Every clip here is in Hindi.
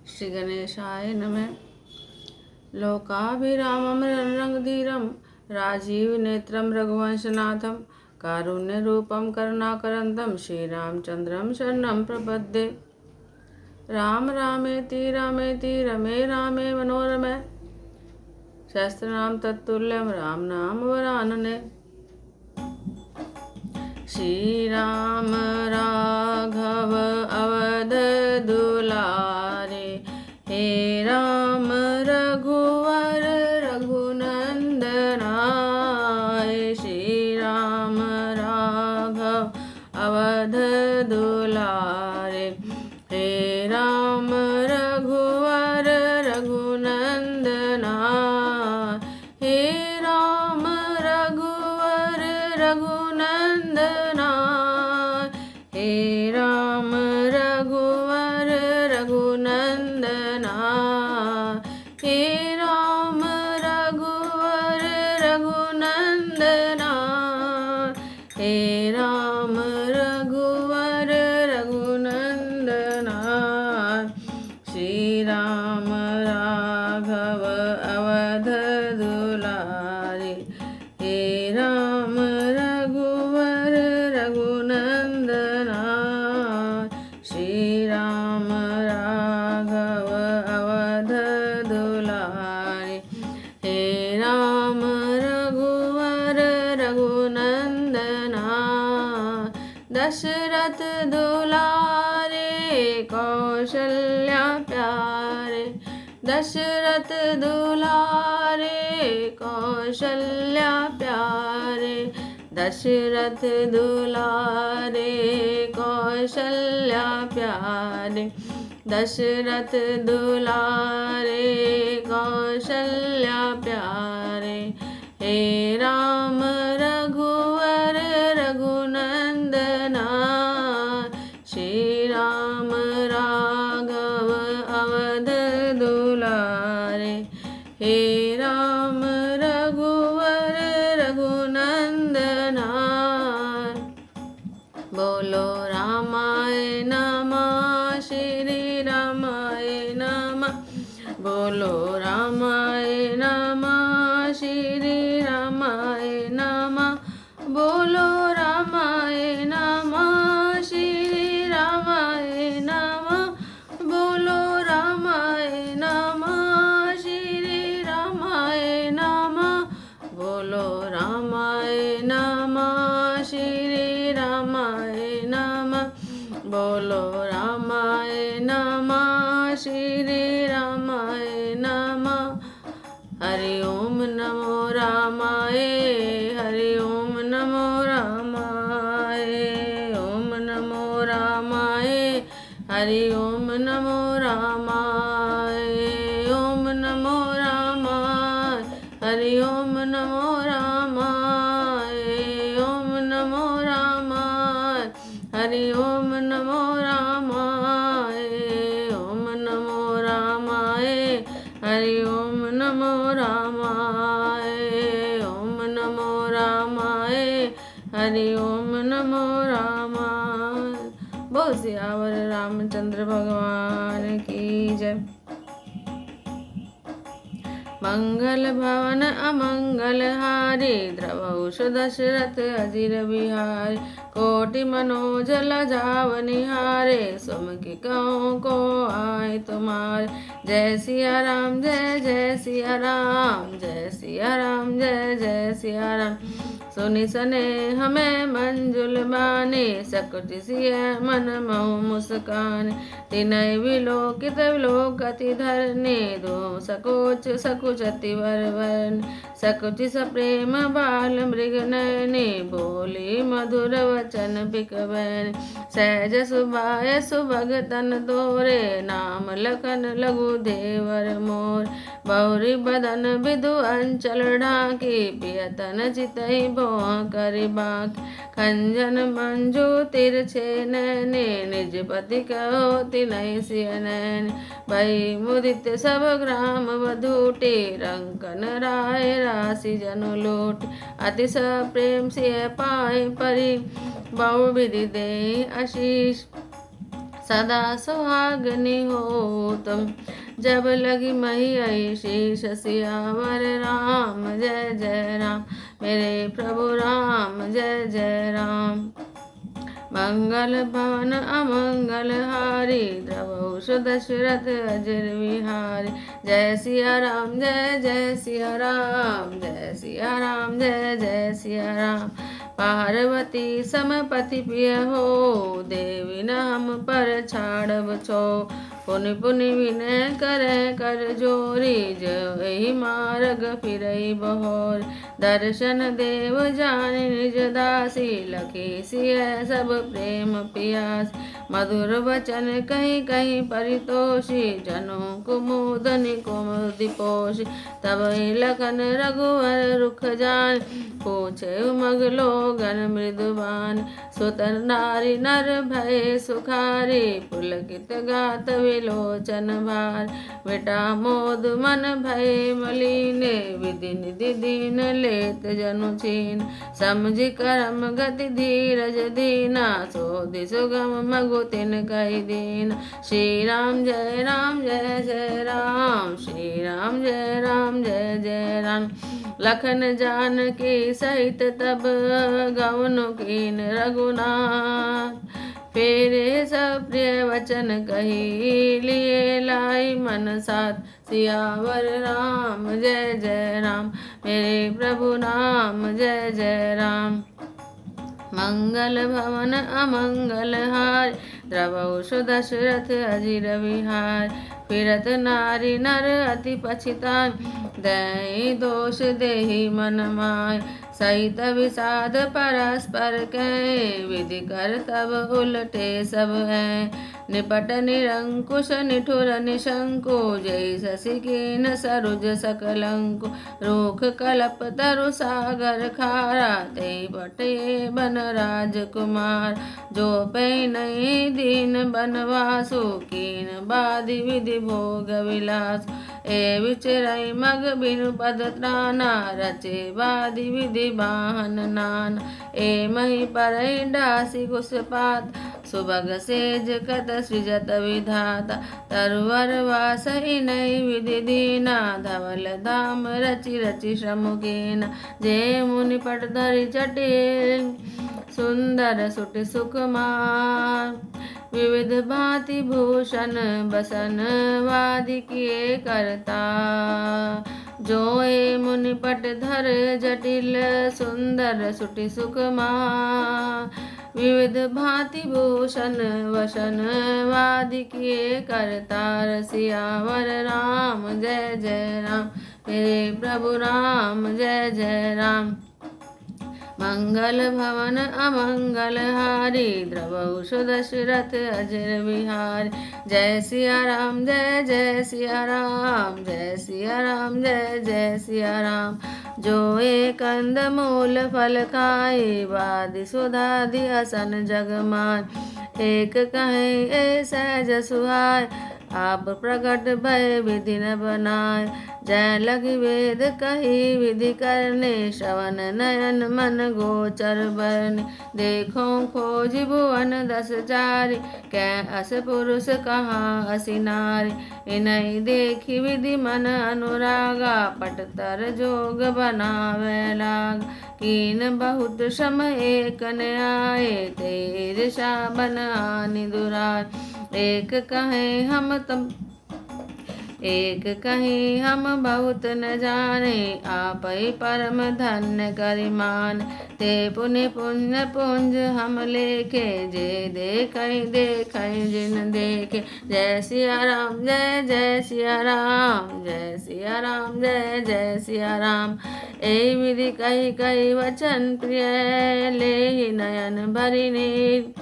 श्री गणेशाय नमः। लोकाभिरामं रणरङ्गधीरं राजीवनेत्रं रघुवंशनाथं कारुण्यरूपं करुणाकरन्तं श्रीरामचन्द्रं शरणं प्रपद्ये। राम रामेति रामेति रमे रामे मनोरमे सहस्रनाम तत्तुल्यं राम नाम वरानने। श्रीराम राघव अवध दुलारे, हे राम रघुवर रघुनंदनाय। श्री राम राघव अवध दुलारे, हे राम रघुवर रघुनंदनाय। हे राम रघुवर रघुनंदनाय, हे राम रघुवर रघुनंदनाय। हे राम रघुवर रघुनंदनाय, हे राम रघुवर रघुनंदनाय। श्री राम राघव अवध दुलारे, हे राम रघुवर रघुनंदनाय। श्री राम राघव अवध दुलारे, हे राम रघुवर रघुनंदनाय। दशरथ दुलारे कौशल्या प्यारे, दशरथ दुलारे कौशल्या प्यारे। दशरथ दुलारे कौशल्या प्यारे, दशरथ दुलारे कौशल्या प्यारे। हे राम रघुवर रघुनंदनाय, श्री राम राघव अवध दुलारे, हे राम रघुवर रघुनंदनाय। बोलो रामाय नमः, श्री रामाय नमः। बोलो रामाय नमः, श्री रामाय नमः। बोलो रामाय नमः, श्री रामाय नमः। बोलो रामाय नमः, श्री रामाय नमः। बोलो रामाय नमः, श्री रामाय नमः। बोलो रामाय नमः, श्री रामाय नमः। हरि ओम नमो रामाय, हरि ओम नमो रामाय। ओम नमो रामाय, हरि ओम नमो रामाय। ओम नमो रामाय, हरि ओम नमो रामाय। ओम नमो रामाय, हरि ओम नमो रामाय। ओम नमो रामाय, हरि ओम नमो रामाय। ओम नमो रामाय, हरि ओम नमो रामाय। बोल सियावर रामचंद्र भगवान की जय। मंगल भवन अमंगल हारी, द्रवहुष दशरथ अजिर बिहारी। कोटि मनोजल जाव निहारे, सुमति कहूँ को आए तुम्हारे। जय सिया राम, जय जय सिया राम, जय सिया राम, जय जय सिया राम। सुनि सने हमें मंजुल बाने, सकुच सिय मन महु मुस्कान। तिनय विलोकित विलोकति धरने, दो सकोच सकुच अति वर वरन। सकुच सप्रेम बाल मृग नयने, बोली मधुर वचन बिकबैन। सहज सुभाय सुभग तन तोरे, नाम लखन लघु देवर मोर। बहुरी बदन विदु अंचल ढाकी, पियतन चितहि भोह करि बाकी। खंजन मंजू तिरछे नैने, निज पति कहो तिनहि सिय नैन। भई मुदित सब ग्राम वधूटे, रंकन राय राशि जनु लूट। अति सप्रेम सिय पाए परि, बहु विधि दे आशीष। सदा सुहागनी हो तुम। जब लगी मही आई शीश सियावर राम जय जय राम, मेरे प्रभु राम जय जय राम। मंगल भवन अमंगल हारी, द्रवहुष दशरथ अजर विहारी। जय सिया राम जय जय सिया राम, जय सिया राम जय जय सिया राम। पार्वती समपति प्रिय हो, देवी नाम पर छाड़ब छो। पुनि पुनि विनय करे कर जोरी, जो एहि मार्ग फिरई बहोर। दर्शन देव जानि निज दासी, लखी सिय सब प्रेम पियास। मधुर वचन कहीं कहीं परितोषी, जनों कुमुदनि कुमुदि पोषी। तब लखन रघुवर रुख जान, पूछे उमग लोगन मृदुबान। सुत नारी नर भय सुखारी, पुलकित गात विलोचन भार। बेटा मोद मन भय मलिने, विधि निधि दीन लेत जनु छीन। समझि करम गति धीरज दीना, सोधि सुगम मगु तिन कहि दीन। श्री राम जय जय राम, श्री राम जय जय राम। लखन जानकी सहित तब, गौन कीन रघुनाथ। फेरे सब प्रिय वचन कही, लिए लाई मन साथ। सियावर राम जय जय राम, मेरे प्रभु राम जय जय राम। मंगल भवन अमंगल हार, द्रवहुष दशरथ अजिर विहार। फिरत नारी नर अति पछिताय, दई दोष देहि मन माय। सहित विषाद परस्पर कै, विधि कर तब उलटे सब है। निपट निरंकुश निठुर निशंकु, जय शशि कीन सरुज सकलंकु। रूख कलप तरु सागर खारा, ते बटे बन राजकुमार। जो पै नहीं दीन बनवासु, कीन बाधि विधि भोग विलास। ए विचरई मग बिनु पद त्राना, रचे बाधि विधि बाहन नान। ए मही परई डासी कुशपात, सुभग सेज कत सृजत विधाता। तरुवर वासहि नहीं विधि दीना, धवल धाम रचि रचि श्रम कीना। जे मुनि पट धरि जटिल, सुंदर सुट सुकुमार। विविध भांति भूषण बसन, वादि किए करता। जोए मुनि पट धर जटिल, सुंदर सुटि सुकुमार। विविध भांति भूषण वसन, वादि किए करता। सियावर राम जय जय राम, मेरे प्रभु राम जय जय राम। मंगल भवन अमंगल हारी, द्रवहुष दशरथ अजर विहारी। जय सिया राम जय जय सिया राम, जय सिया राम जय जय सिया राम। जो एक कंद मूल फल खाए, वादि सुधादि असन जग मान। एक कहे ए सहज सुहाय, आप प्रकट भय विधि न बनाय। जय लगी वेद कही विधि करने, श्रवण नयन मन गोचर बरने। देखो खोज भुवन दस चारि, कै अस पुरुष कहाँ असी नारी। इन्हीं देखी विधि मन अनुरागा, पट तर जोग बनावे लाग। कीन बहुत श्रम एक न आए, तेर बन आनि दुराय। एक कहें हम बहुत न जाने, आप ही परम धन्य करिमान। ते पुण्य पुण्य पुंज हम लेखे, जे देखें जिन देखे। जय सिया राम जय जय सिया राम, जय सिया राम जय जय सिया राम। ए विधि कही कही वचन प्रिय, ले ही नयन भरि नीर।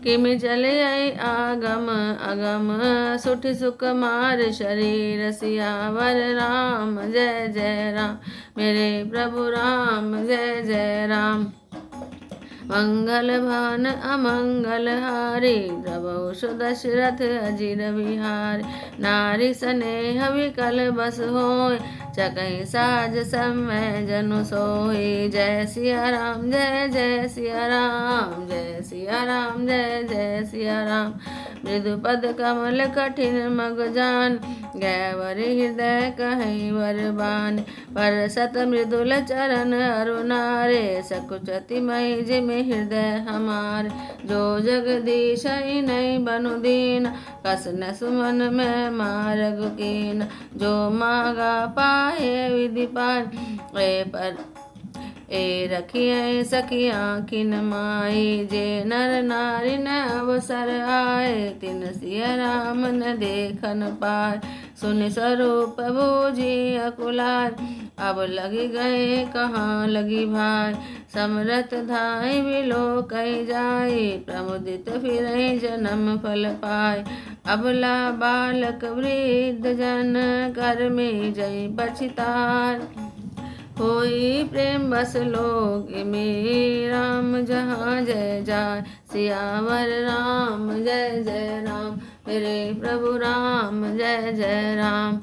किमि चले आई आगम अगम, सुठ सुकुमार शरीर। सियावर राम जय जय राम, मेरे प्रभु राम जय जय राम। मंगल भवन अमंगल हारी, द्रवहुष दशरथ अजिर विहारी। नारी स्नेह विकल बस होय, चकई साज समय जनु सोई। जय सिया राम जय जय सिया राम, जय सिया राम जय जय सिया राम। मृदु पद कमल कठिन मग जान, गैवर हृदय कहीं वरबान। पर सत मृदुल चरण अरुणारे, सकुचति मई जिम हृदय हमार। जो जगदीश नहीं बनु दीन, कस न सुमन में मारग कीन। जो मागा पाए विधि पाए, पर ए रखिए सखियाँ किन माई। जे नर नारी न अवसर आए, तिन सिय राम न देखन पाए। सुनि स्वरूप बूझी अकुलाय, अब लगी गए कहाँ लगी भाई। समरथ धाय बिलो कही जाई, प्रमुदित फिरहि जन्म फल पाय। अबला बालक वृद्ध जन, कर में जय बछितार। होई प्रेम बस लोग में, राम जहाँ जय जाय। सियावर राम जय जय राम, मेरे प्रभु राम जय जय राम।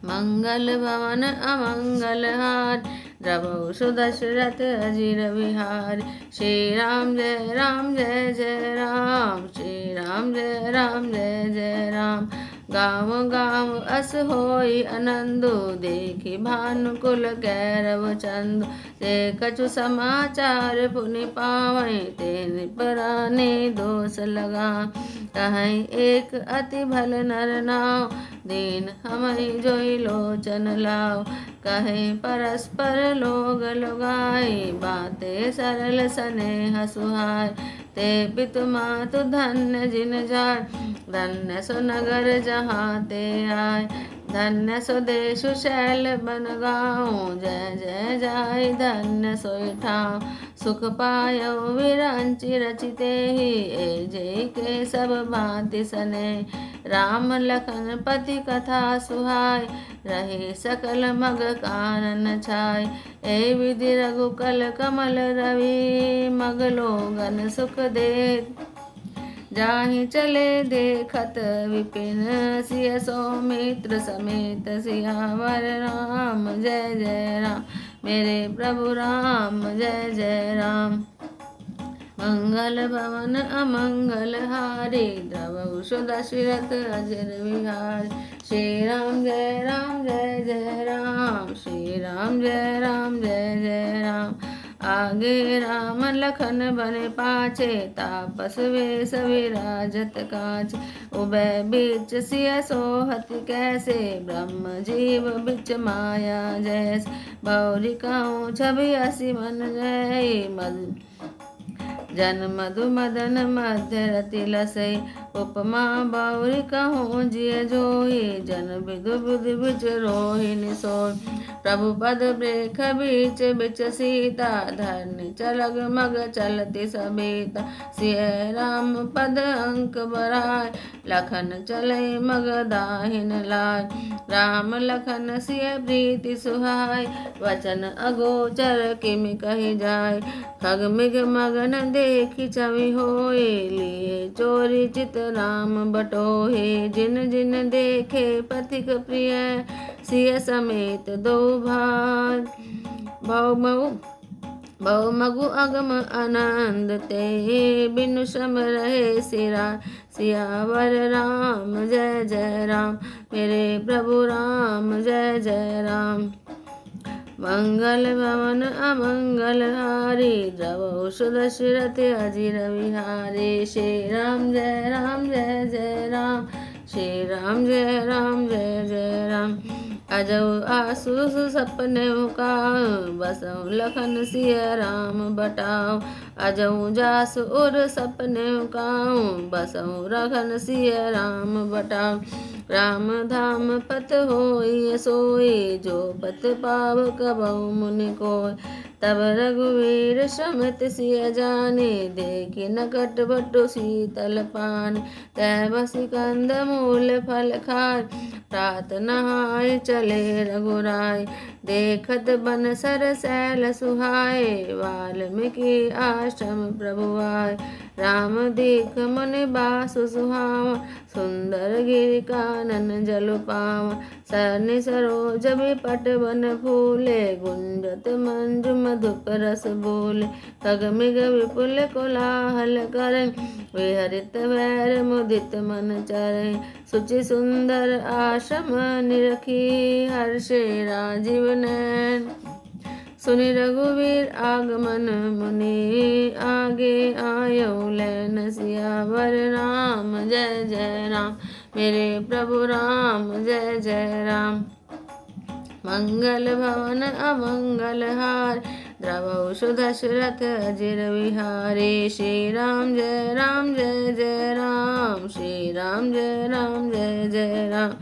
मंगल भवन अमंगल हार, द्रवहु सुदशरथ अजिर बिहार। श्री राम जय जय राम, श्री राम जय जय राम। गाँव गाँव अस होई आनंदु, देखि भानुकुल कैरव चंदु। ते कछु समाचार पुनि पावै, ते पराने दोष लगा। कहीं एक अति भल नर नाव, दीन हमहि जोई लोचन लाव। कहीं परस्पर लोग लुगाई, बातें सरल स्नेह सुहाय। ते पितु मातु धन्य जिन जाय, धन्य सो नगर जहाँ ते आय। धन्य सो देशु शैल बन गाँव, जय जय जाय धन्य सोई ठाव। सुख पायो विरंचि रचिते ही, ए जय के सब भांति सने। राम लखन पति कथा सुहाय, रहे सकल मग कानन छाय। ए विधि रघुकल कमल रवि, मग लोगन सुख दे। जाहि चले देखत विपिन, सिय सौमित्र समेत सियावर राम जय जय राम, मेरे प्रभु राम जय जय राम। मंगल भवन अमंगल हारी, द्रवहु सुदशरथ अजिर बिहार। श्री राम जय जय राम, श्री राम जय जय राम। आगे राम लखन बने पाछे, तापस वेश विराजत कांच। उभय बीच सिय सोहति कैसे, ब्रह्म जीव बिच माया जैसे। बौरी कहूँ छवि असी मन जय, जन मधु मदन मध्य रति लसै। उपमा बौरी कहूँ जिय जोई, जन विदु बुधि बिच रोहिणी सोय। प्रभु पद ब्रेख बीच बिच सीता, धरनी चलग मग चलति सबीता। सिय राम पद अंक बराय, लखन चलै मग दाहिन लाय। राम लखन सिय प्रीति सुहाय, वचन अगोचर किमि कहि जाय। खग मिग मगन देखि छवि होय, लिए चोरी चित राम बटोहे। जिन जिन देखे पथिक प्रिय, सिय समेत दो भाई। बहु मगु अगम आनंद ते, बिनु श्रम रहे सिरा। सियावर राम जय जय राम, मेरे प्रभु राम जय जय राम। मंगल भवन अमंगल हारी, द्रवहु सुदशरथ अजिर बिहारी। श्री राम जय जय राम, श्री राम जय जय राम। अजौ आसु सपने काहू, बसहु लखन सिय राम बटाऊ। अजौ जास उर सपने काहू, बसहु लखन सिय राम बटाऊ। राम धाम पत होई सोई, जो पत पाव कबहु मुनि कोय। तब रघुवीर श्रमत सिय जानी, देखि नकट बटु शीतल पानी। तै बसी कंद मूल फल खाय, प्रात नहाय चले रघुराय। देखत बन सर सैल सुहाय, वाल्मीकि आश्रम प्रभु आय। राम दीख मुनि बासु सुहावा, सुंदर गिरि कानन जलु पावा। सरनि सरोज बिपट वन फूले, गुंजत मंजु मधुप रस बोले। खग मृग विपुल कोलाहल करे, विहरित भैर मुदित मन चरे। सुचि सुंदर आश्रम निरखी, हर्षे राजीव नयन। सुनि रघुवीर आगमन मुनि, आगे आयो लैन सियावर राम। जय जय राम मेरे प्रभु राम, जय जय राम। मंगल भवन अमंगल हार, द्रवहु दशरथ अजिर विहारे। श्री राम जय राम जय जय राम, श्री राम जय राम जय जय राम।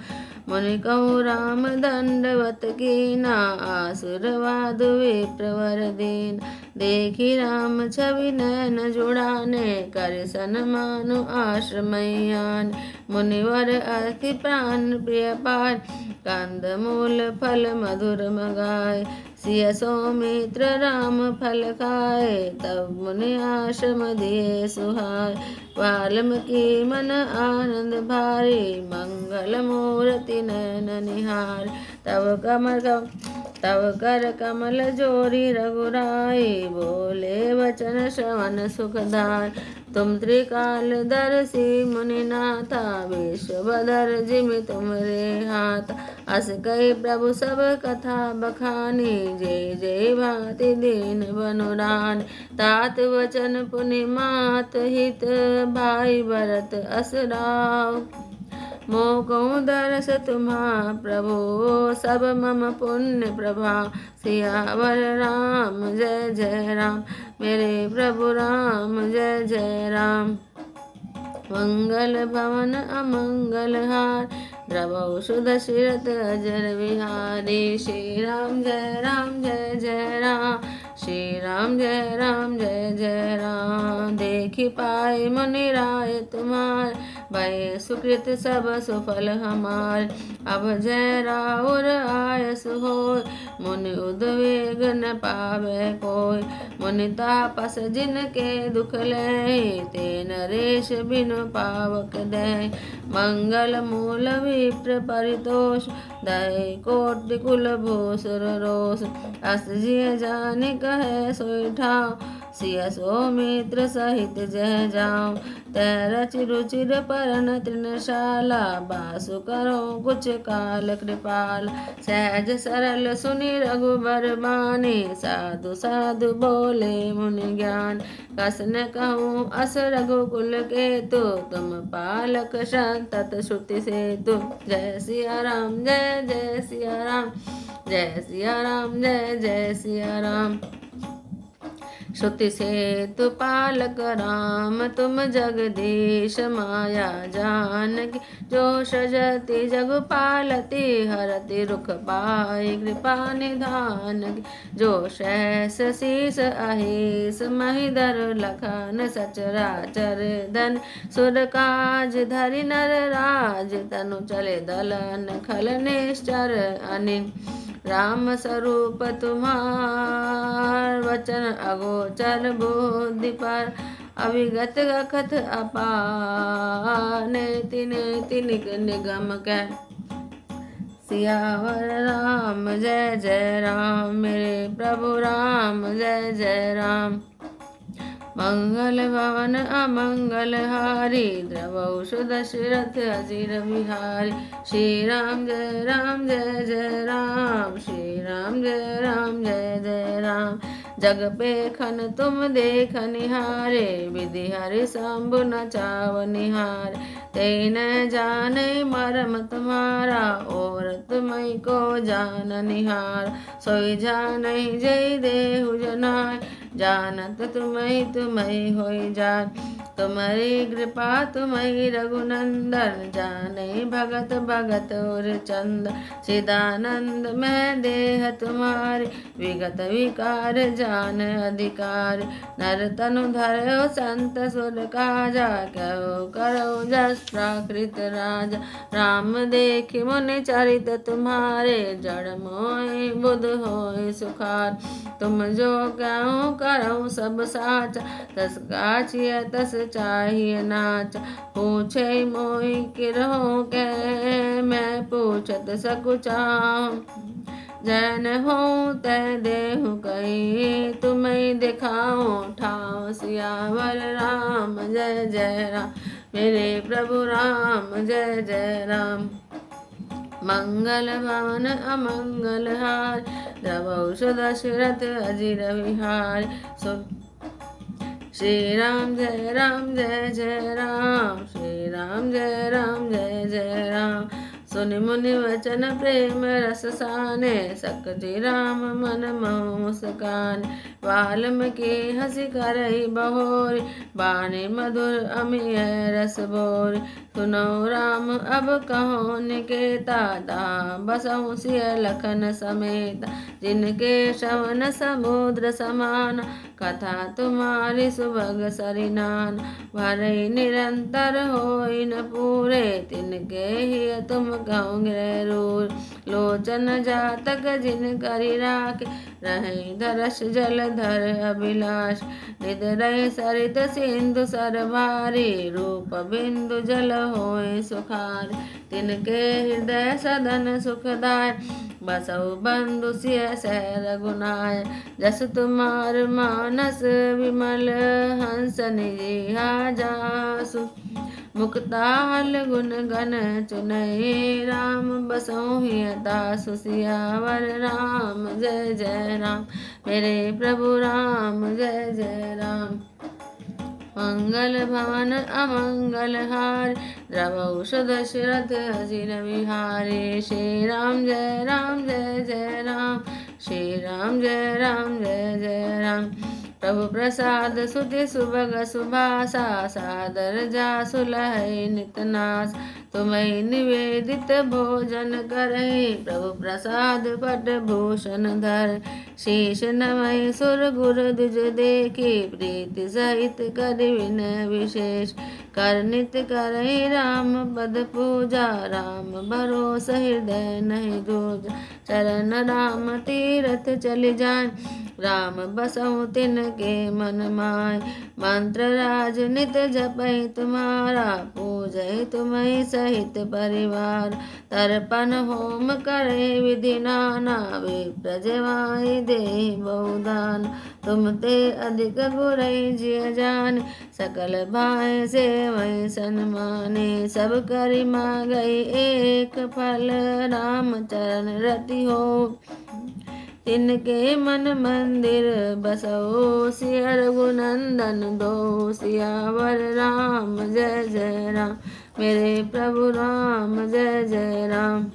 मुनि कहु राम दंडवत कीना, आसुर वादु विप्रवर दीन। देखी राम छवि नयन जुड़ाने, कर सन्मानु आश्रमयान। मुनिवर अति प्राण प्रिय पाय, कंद मूल फल मधुर मगाए। सिय सौमित्र राम फल खाए, तब मुनि आश्रम दिए सुहाय। वाल्मीकि मन आनंद भारी, मंगल मूर्ति नयन निहार। तब कर कमल जोरी रघुराई, बोले वचन श्रवण सुखदाय। तुम त्रिकालदर्शी मुनिनाथा, विश्वभर जिमि तुमरे हाथ। अस कहि प्रभु सब कथा बखानी, जय जय भांति दीन बनुरान। तात वचन पुनि मात हित, भाई भरत अस राव। मोह कहूँ दरस तुम्हा प्रभु, सब मम पुण्य प्रभाव। सियावर राम जय जय राम मेरे प्रभु राम, जय जय राम। मंगल भवन अमंगल हार, द्रवहु दशरथ अजर विहारी। श्री राम जय राम जय जय राम, श्री राम जय राम जय जय राम। देखि पाए मुनि राय तुम्हार, भय सुकृत सब सुफल हमार। अब जय राउर आयस होय, मुनि उद्वेग न पावे कोय। मुनि तापस जिनके दुख लय, ते नरेश बिनु पावक दय। मंगल मूल विप्र परितोष, दय कोटि कुल भूसुर रोष। अस जिय जानि कहे सोई ठाव, सिय सौमित्र सहित जय जाओ। तै रचि रुचिर परन तृणशाला, बासु करो कुछ काल कृपाल। सहज सरल सुनि रघुबर बानी, साधु साधु बोले मुनि ज्ञान। कस न कहूँ अस रघुकुल केतु, तुम पालक संतत श्रुति सेतु। जय सिया राम जय जय सिया राम, जय सिया राम जय जय सिया राम। श्रुति सेतु पालक राम, तुम जगदीश माया जानकी। जो सजति जग पालती, हरति रुख पाई कृपा निधान की। जो सहस शीस अहिस महिधर, लखन सचराचर धन। सुर काज धरि नर राज, तनु चले दलन खल निश्चर अनिल। राम स्वरूप तुम्हार, वचन अगोचर बुद्धि पर। अविगत गखत अपार, नेति नेति निगम कह। सियावर राम जय जय राम मेरे प्रभु राम, जय जय राम। मंगल भवन अमंगल हारी, द्रवहु दशरथ अजिर विहारी। श्री राम जय राम जय जय राम, श्री राम जय राम जय जय राम। जग पे खन तुम देख निहारे, विधि हरि शंभु न चाव निहार। ते न जाने मरम तुम्हारा, और तुम्हि को जान निहार। सोई जानै जय देहु जनाय, जानत तुम्हि तुम्हि होई जान। तुम्हारी कृपा तुम्हि रघुनंदन, जाने भगत भगत और चंद। चिदानंद मैं देह तुम्हारी, विगत विकार जान अधिकार। नर तनु धरो संत सुर काजा, कहो करो जस प्राकृत राजा। राम देखि मुनि चरित तुम्हारे, जड़ मोहि बुध होय सुखार। तुम जो कहो करो सब साचा, तस काछिय तस चाहिए नाचा। पूछे मोहि किरहो कह, मैं पूछ पूछत सकुचाम। जैन हो तै देहु कही तुम्हें दिखाओ ठाव। सियावर राम जय जय राम मेरे प्रभु राम जय जय राम। मंगल भवन अमंगल हार द्रवौ दशरथ अजिर विहार। श्री राम जय जय राम श्री राम जय जय राम। सुनि मुनि वचन प्रेम रस साने सकति राम मन मोह मुस्कान। वाल्मीकि हंसी करहि बहोरी बानी मधुर अमिय रस बोरी। सुनो राम अब कहो निकेता ता बसहु सिय लखन समेता। जिनके श्रवण समुद्र समान कथा तुम्हारी सुभग सरिनान। भरई निरंतर होई न पूरे तिनके ही तुम कहो गिररूर। लोचन जातक जिन करि राखे रहे दरस जलधर अभिलाष। निदरई सरित सिंधु सरभारी रूप बिंदु जल होय सुखार। तिनके हृदय सदन सुखदाय बसहु बंधु सिय सह रघुनाय। जस तुमार मानस विमल हंस निजिहा जासु। मुक्ताहल गुण गण चुनहि राम बसहु हिय दासु। सियावर राम जय जय राम मेरे प्रभु राम जय जय राम। मंगल भवन अमंगल हार द्रवौ दशरथ अजिर विहारी। श्री राम जय जय राम श्री राम जय जय राम। प्रभु प्रसाद सुति सुभग सुभासा सादर जासु लहै नित नास। तुम्हें निवेदित भोजन करहि प्रभु प्रसाद पट भूषण धर। शीश नमहि सुर गुर द्विज देखी प्रीति सहित करि विनय विशेष। कर नित करहि राम पद पूजा राम भरोस हृदय नहीं जोजा। चरण राम तीरथ चलि जाय राम बसहु तिनके मन माय। मंत्र राज नित जपहि तुम्हारा पूजहि तुम्हि सहित परिवार। तर्पण होम करे विधि नाना विप्र जेवाहि देहि बहुदान। तुम ते अधिक गुरहि जिय जान सकल भाय सेवहि सन्माने। सब करि मागहि एक फल राम चरण रति हो। तिनके मन मंदिर बसहु सिय रघुनंदन दो। सियावर राम जय जय राम मेरे प्रभु राम जय जय राम।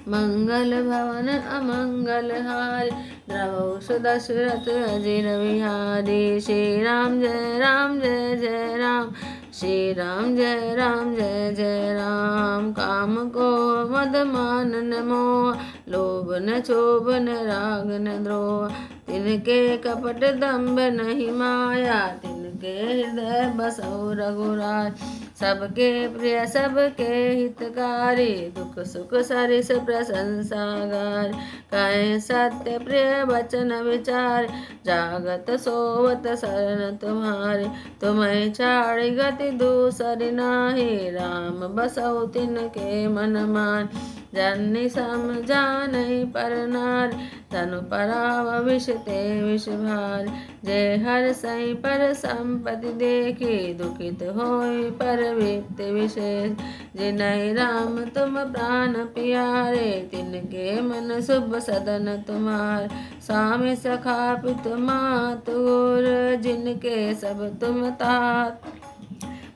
मंगल भवन अमंगल हारी द्रवौ दशरथ अजिर विहारी। श्री राम जय जय राम श्री राम जय राम। काम को मद मान न मोह लोभ न क्षोभ न राग न द्रोह। तिनके कपट दंभ नहीं माया तिनके हृदय बसहु रघुराय। सबके प्रिय सबके हितकारी दुख सुख सरिस प्रशंसा गार। कहे सत्य प्रिय वचन विचार जागत सोवत शरण तुम्हारे। तुम्हें छाड़ि गति दूसरी नाही राम बसहु तिनके मन मान। जननी समझानहि पर नारी तनु पराव विष ते विष भार। जय हर सही पर संपत्ति देखी दुखित होई पर विप्त विशेष। जिनहि राम तुम प्राण प्यारे तिनके मन शुभ सदन तुम्हार। स्वामी सखा पितु मातु गुर जिनके सब तुम तात।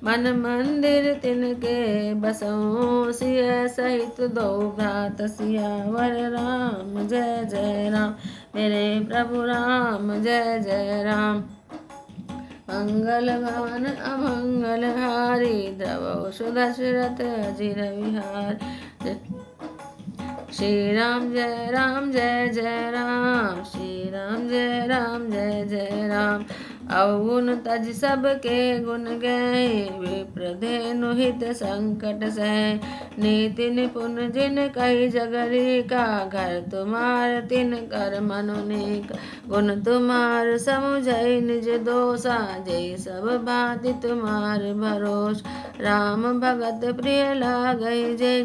मन मंदिर तिनके बसहु सिय सहित दो भ्रात। सियावर राम जय जय राम मेरे प्रभु राम जय जय राम। मंगल भवन अमंगल हारी द्रवौ दशरथ अजिर विहार। श्री राम जय जय राम श्री राम जय जय राम। अवगुण तज सबके गुण गए, विप्रधेनु हित संकट सह। नीति निपुण जिन कही जगरी का, घर तुम्हार तिन कर मनुनिक। गुण तुम्हार समुझई निज दोषा, जय सब भांति तुम्हार भरोस। राम भगत प्रिय लागई जय,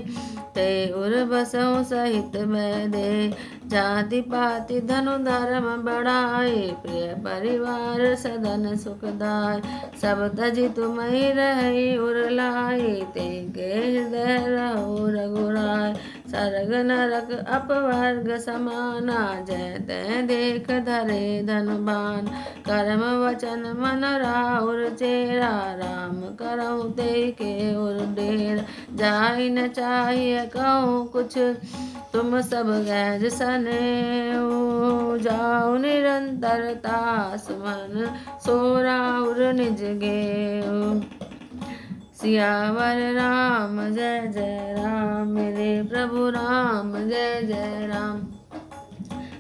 ते उर बसहु सहित बैदे। जाति पाति धनु धर्म बढ़ाए, प्रिय परिवार सदन सुखदाय। सब तजि तुम्हि रही उर लाए, ते के हृदय रहो रघुराय। सरग नरक अपवर्ग समाना, जय तै देख धरे धनुबान। कर्म वचन मन राउर चेरा, राम करहु ते के उर डेरा। जाहि न चाहिए कहूँ कुछ, तुम सब गैज सनेऊ। जाओ निरंतर तास मन, सो राउर निज गेऊ। सियावर राम जय जय राम, मेरे प्रभु राम जय जय राम।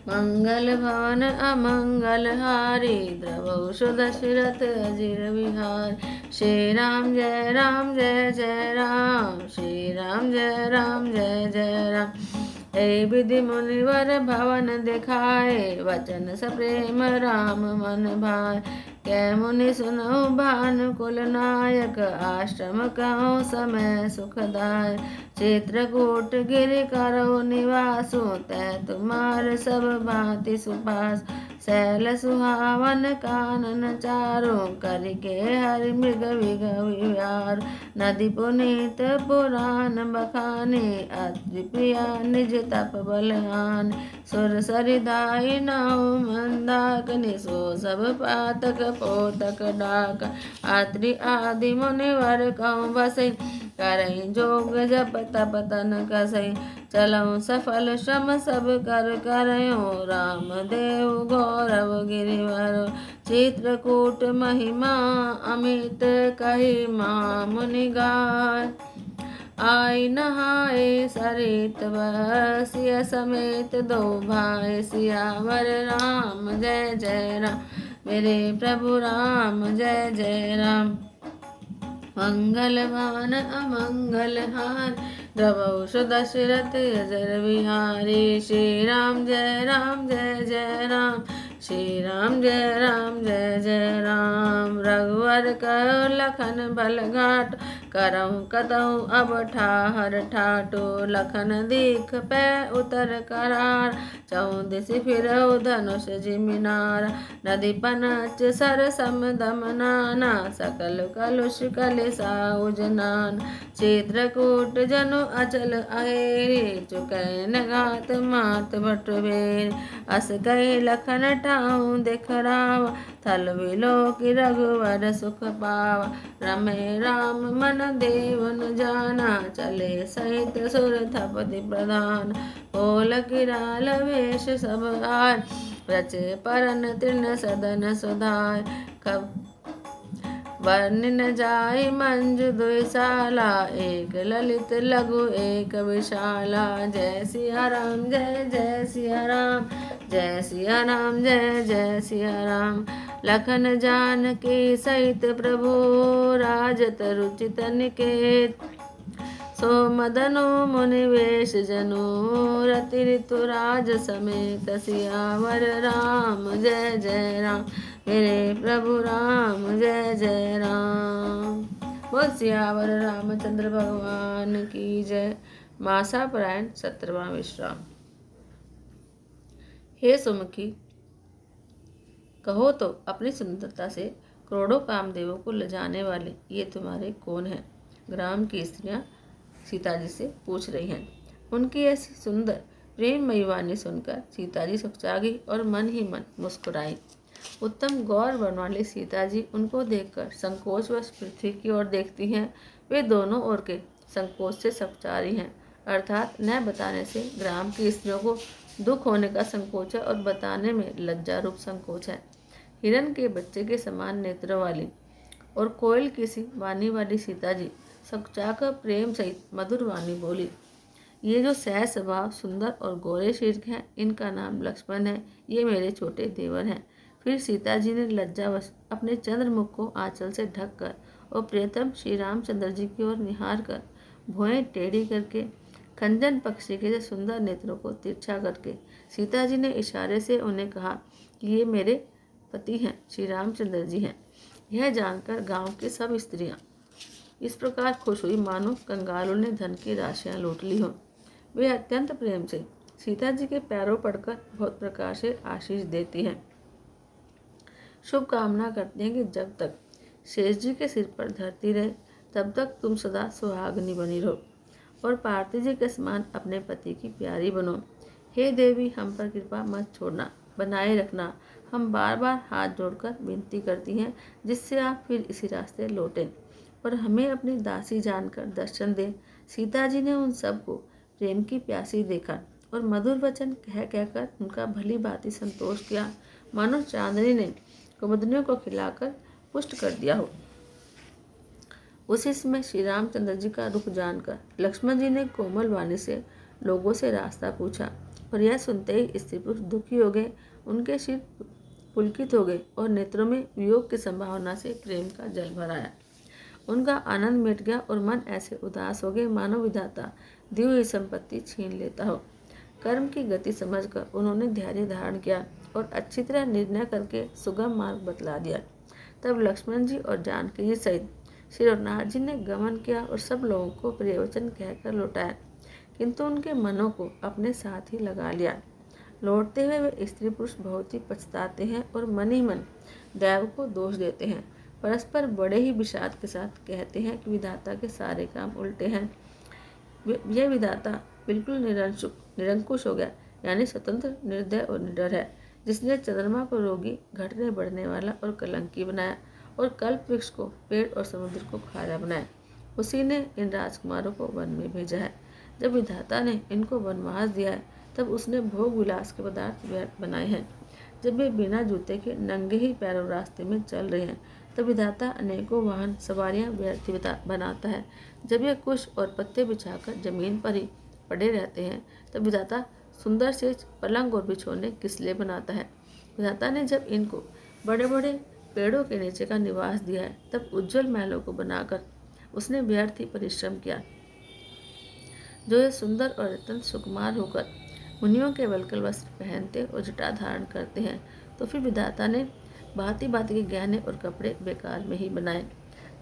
मंगल भवन अमंगल हारी, द्रवहु दशरथ अजिर बिहार। श्री राम जय जय राम, श्री राम जय जय राम। ए विधि मुनिवर भवन दिखाए, वचन सप्रेम राम मन भाए। कै मुनि सुनहु भानुकुल नायक, आश्रम कहूँ समय सुखदाय। चित्रकूट गिरि करहु निवासु, तै तुम्हार सब भांति सुपास। शैल सुहावन कानन चारु, करिके हरि मृग विहार। नदी पुनीत पुराण बखाने, अत्रि प्रिया निज तप बलहान। सुर सरिधाई नाउ मंदाकिनी, सो सब पातक पोतक डाक। अत्रि आदि मुनिवर कहूँ बसई, करई जोग जप तप तन कसई। चलऊँ सफल श्रम सब कर करयो, राम देव गौरव गिरिवर। चित्रकूट महिमा अमित, कही मा मुनि गाय। आई नहाए सरित बसिय समेत, दो भाई सियावर राम जय जय राम, मेरे प्रभु राम जय जय राम। मंगल भवन अमंगल हार, द्रवहु दशरथ अजर बिहारी। श्री राम जय जय राम, श्री राम जय जय राम। रघुवर कहो लखन बल घाट, करहु कतहु अब ठाहर ठाटो। लखन दीख पै उतर करार, चहु दिसि फिरहु धनुष जिमिनार। नदी पनच सर सम दम नाना, सकल कलुष कलिसाउ जनान। चित्रकूट जनु अचल अहेरी, चुकै न घात मात बटबेर। अस कहि लखन ठाहु दिखरावा, थल बिलोकि रघुवर सुख पावा। रमे राम मन देव न जाना, चले सहित सुर थपति प्रधान। पोल किराल वेश सब आय, रचे परन तृण सदन सुधाय। वर्णिन जाय मंजु दुईसाला, एक ललित लघु एक विशाला। जय सिया राम जय सिया राम, जय सिया राम जय सिया राम। लखन जानकी सहित प्रभु, राजत रुचित निकेत। सो मदनो मुनिवेश जनु, रति ऋतुराज समेत। सियावर राम जय राम, मेरे प्रभु राम जय जय राम। बोल सियावर रामचंद्र भगवान की जय। मासा परायण 17वां विश्राम। हे सुमुखी, कहो तो अपनी सुंदरता से करोड़ों कामदेवों को लजाने वाले ये तुम्हारे कौन हैं? ग्राम की स्त्रियां सीता जी से पूछ रही हैं। उनकी ऐसी सुंदर प्रेममयी वाणी सुनकर सीता जी सकचा गई और मन ही मन मुस्कुराई। उत्तम गौर वर्ण वाली सीता जी उनको देखकर संकोचवश पृथ्वी की ओर देखती हैं। वे दोनों ओर के संकोच से सकचा रही हैं, अर्थात न बताने से ग्राम की स्त्रियों को दुख होने का संकोच है और बताने में लज्जा रूप संकोच है। हिरण के बच्चे के समान नेत्रों वाली और कोयल की सी वाणी वाली सीता जी सकचाकर प्रेम सहित मधुर वाणी बोली। ये जो सहज स्वभाव सुंदर और गोरे शीर्ष हैं, इनका नाम लक्ष्मण है। ये मेरे छोटे देवर हैं। फिर सीता जी ने लज्जावश अपने चंद्रमुख को आंचल से ढककर और प्रियतम श्री रामचंद्र जी की ओर निहार कर भुएं टेढ़ी करके खंजन पक्षी के से सुंदर नेत्रों को तिरछा करके सीता जी ने इशारे से उन्हें कहा कि ये मेरे पति हैं, श्री रामचंद्र जी हैं। यह जानकर गांव की सब स्त्रियां इस प्रकार खुश हुई मानो कंगालों ने धन की राशियां लूट ली हों। वे अत्यंत प्रेम से सीता जी के पैरों पड़कर बहुत प्रकार से आशीष देती हैं, शुभ कामना करती हैं कि जब तक शेष जी के सिर पर धरती रहे तब तक तुम सदा सुहागनी बनी रहो और पार्थिव जी के समान अपने पति की प्यारी बनो। हे देवी, हम पर कृपा मत छोड़ना, बनाए रखना। हम बार बार हाथ जोड़कर विनती करती हैं जिससे आप फिर इसी रास्ते लौटें और हमें अपनी दासी जानकर दर्शन दें। सीता जी ने उन सबको प्रेम की प्यासी देखा और मधुर वचन कह कहकर उनका भली भांति संतोष किया, मानो चांदनी ने कुमुदनियों को खिलाकर पुष्ट कर दिया हो। उसी समय श्री रामचंद्र जी का रुख जानकर लक्ष्मण जी ने कोमल वाणी से लोगों से रास्ता पूछा और यह सुनते ही स्त्री पुरुष दुखी हो गए। उनके सिर पुलकित हो गए और नेत्रों में वियोग की संभावना से प्रेम का जल भर आया। उनका आनंद मिट गया और मन ऐसे उदास हो गए मानो विधाता दी हुई संपत्ति छीन लेता हो। कर्म की गति समझकर उन्होंने धैर्य धारण किया और अच्छी तरह निर्णय करके सुगम मार्ग बतला दिया। तब लक्ष्मण जी और जानकी जी सहित श्री रघुनाथ जी ने गमन किया और सब लोगों को प्रियवचन कहकर लौटाया, किंतु उनके मनों को अपने साथ ही लगा लिया। लौटते हुए वे स्त्री पुरुष बहुत ही पछताते हैं और मन ही मन दैव को दोष देते हैं। परस्पर बड़े ही विषाद के साथ कहते हैं कि विधाता के सारे काम उल्टे हैं। यह विधाता बिल्कुल निरंकुश हो गया, यानी स्वतंत्र, निर्दय और निडर है, जिसने चंद्रमा को रोगी, घटने बढ़ने वाला और कलंकी बनाया और कल्प वृक्ष को, पेड़ और समुद्र को खारा बनाया। उसी ने इन राजकुमारों को वन में भेजा है। जब विधाता ने इनको वनवास दिया है तब उसने भोग विलास के पदार्थ व्यर्थ बनाए हैं। जब वे बिना जूते के नंगे ही पैरों रास्ते में चल रहे हैं तब विधाता अनेकों वाहन सवारियां व्यर्थ बनाता है। जब ये कुश और पत्ते बिछाकर जमीन पर ही पड़े रहते हैं तब विधाता सुंदर से पलंग और बिछौने किसले बनाता है। विधाता ने जब इनको बड़े बड़े पेड़ों के नीचे का निवास दिया है तब उज्जवल महलों को बनाकर उसने व्यर्थ ही परिश्रम किया। जो ये सुंदर और अत्यंत सुकुमार होकर मुनियों के वल्कल वस्त्र पहनते और जटा धारण करते हैं, तो फिर विधाता ने भांति भांति के गहने और कपड़े बेकार में ही बनाए।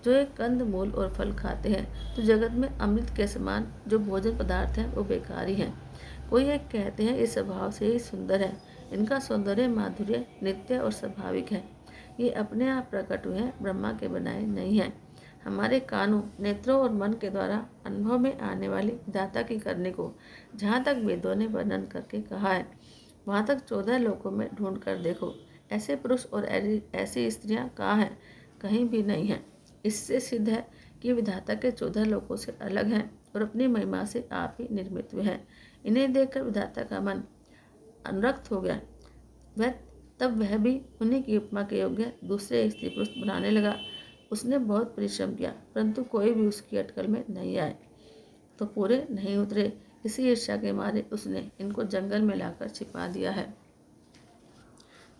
जो एक कंद मूल और फल खाते हैं तो जगत में अमृत के समान जो भोजन पदार्थ हैं वो बेकार ही हैं। कोई एक कहते हैं इस स्वभाव से ही सुंदर है, इनका सौंदर्य माधुर्य नित्य और स्वाभाविक है, ये अपने आप प्रकट हुए हैं, ब्रह्मा के बनाए नहीं हैं। हमारे कानों, नेत्रों और मन के द्वारा अनुभव में आने वाली दाता की करने को जहाँ तक वेदों ने वर्णन करके कहा है वहाँ तक 14 लोकों में ढूंढ कर देखो, ऐसे पुरुष और ऐसी स्त्रियाँ कहाँ हैं? कहीं भी नहीं हैं। इससे सिद्ध है कि विधाता के 14 लोकों से अलग हैं और अपनी महिमा से आप ही निर्मित हुए हैं। इन्हें देखकर विधाता का मन अनुरक्त हो गया। वह भी उन्हीं की उपमा के योग्य दूसरे स्त्री पुरुष बनाने लगा। उसने बहुत परिश्रम किया परंतु कोई भी उसकी अटकल में नहीं आए तो पूरे नहीं उतरे। इसी ईर्ष्या के मारे उसने इनको जंगल में लाकर छिपा दिया है।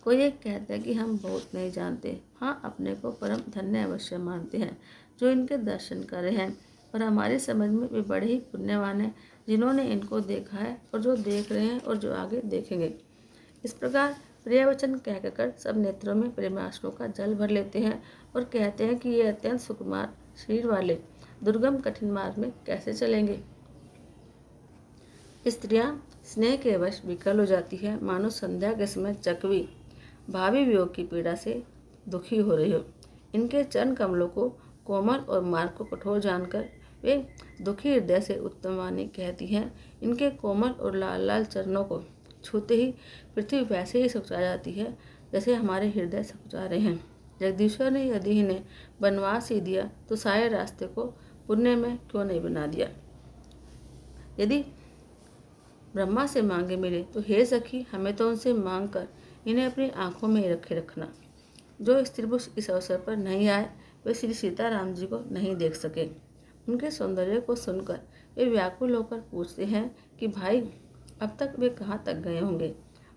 कोई एक कहता है कि हम बहुत नहीं जानते, हाँ अपने को परम धन्य अवश्य मानते हैं जो इनके दर्शन कर रहे हैं, और हमारी समझ में वे बड़े ही पुण्यवान हैं जिन्होंने इनको देखा है और जो देख रहे हैं और जो आगे देखेंगे। इस प्रकार प्रिय वचन कह कर सब नेत्रों में प्रेमाश्रु का जल भर लेते हैं और कहते हैं कि ये अत्यंत सुकुमार शरीर वाले दुर्गम कठिन मार्ग में कैसे चलेंगे। स्त्रियां स्नेह के वश विकल हो जाती है, मानो संध्या के समय चकवी भावी वियोग की पीड़ा से दुखी हो रही हो। इनके चरण कमलों को कोमल और मार्ग को कठोर जानकर वे दुखी हृदय से उत्तम वाणी कहती हैं। इनके कोमल और लाल लाल चरणों को छूते ही पृथ्वी वैसे ही सुखा जाती है जैसे हमारे हृदय सुखा रहे हैं। जगदीश्वर ने यदि इन्हें वनवास ही दिया तो सारे रास्ते को पुण्य में क्यों नहीं बना दिया। यदि ब्रह्मा से मांगे मिले तो हे सखी, हमें तो उनसे मांग कर इन्हें अपनी आंखों में रखे रखना। जो स्त्री पुरुष इस अवसर पर नहीं आए वे श्री सीताराम जी को नहीं देख सके। उनके सौंदर्य को सुनकर वे व्याकुल होकर पूछते हैं कि भाई अब तक वे कहाँ तक गए होंगे।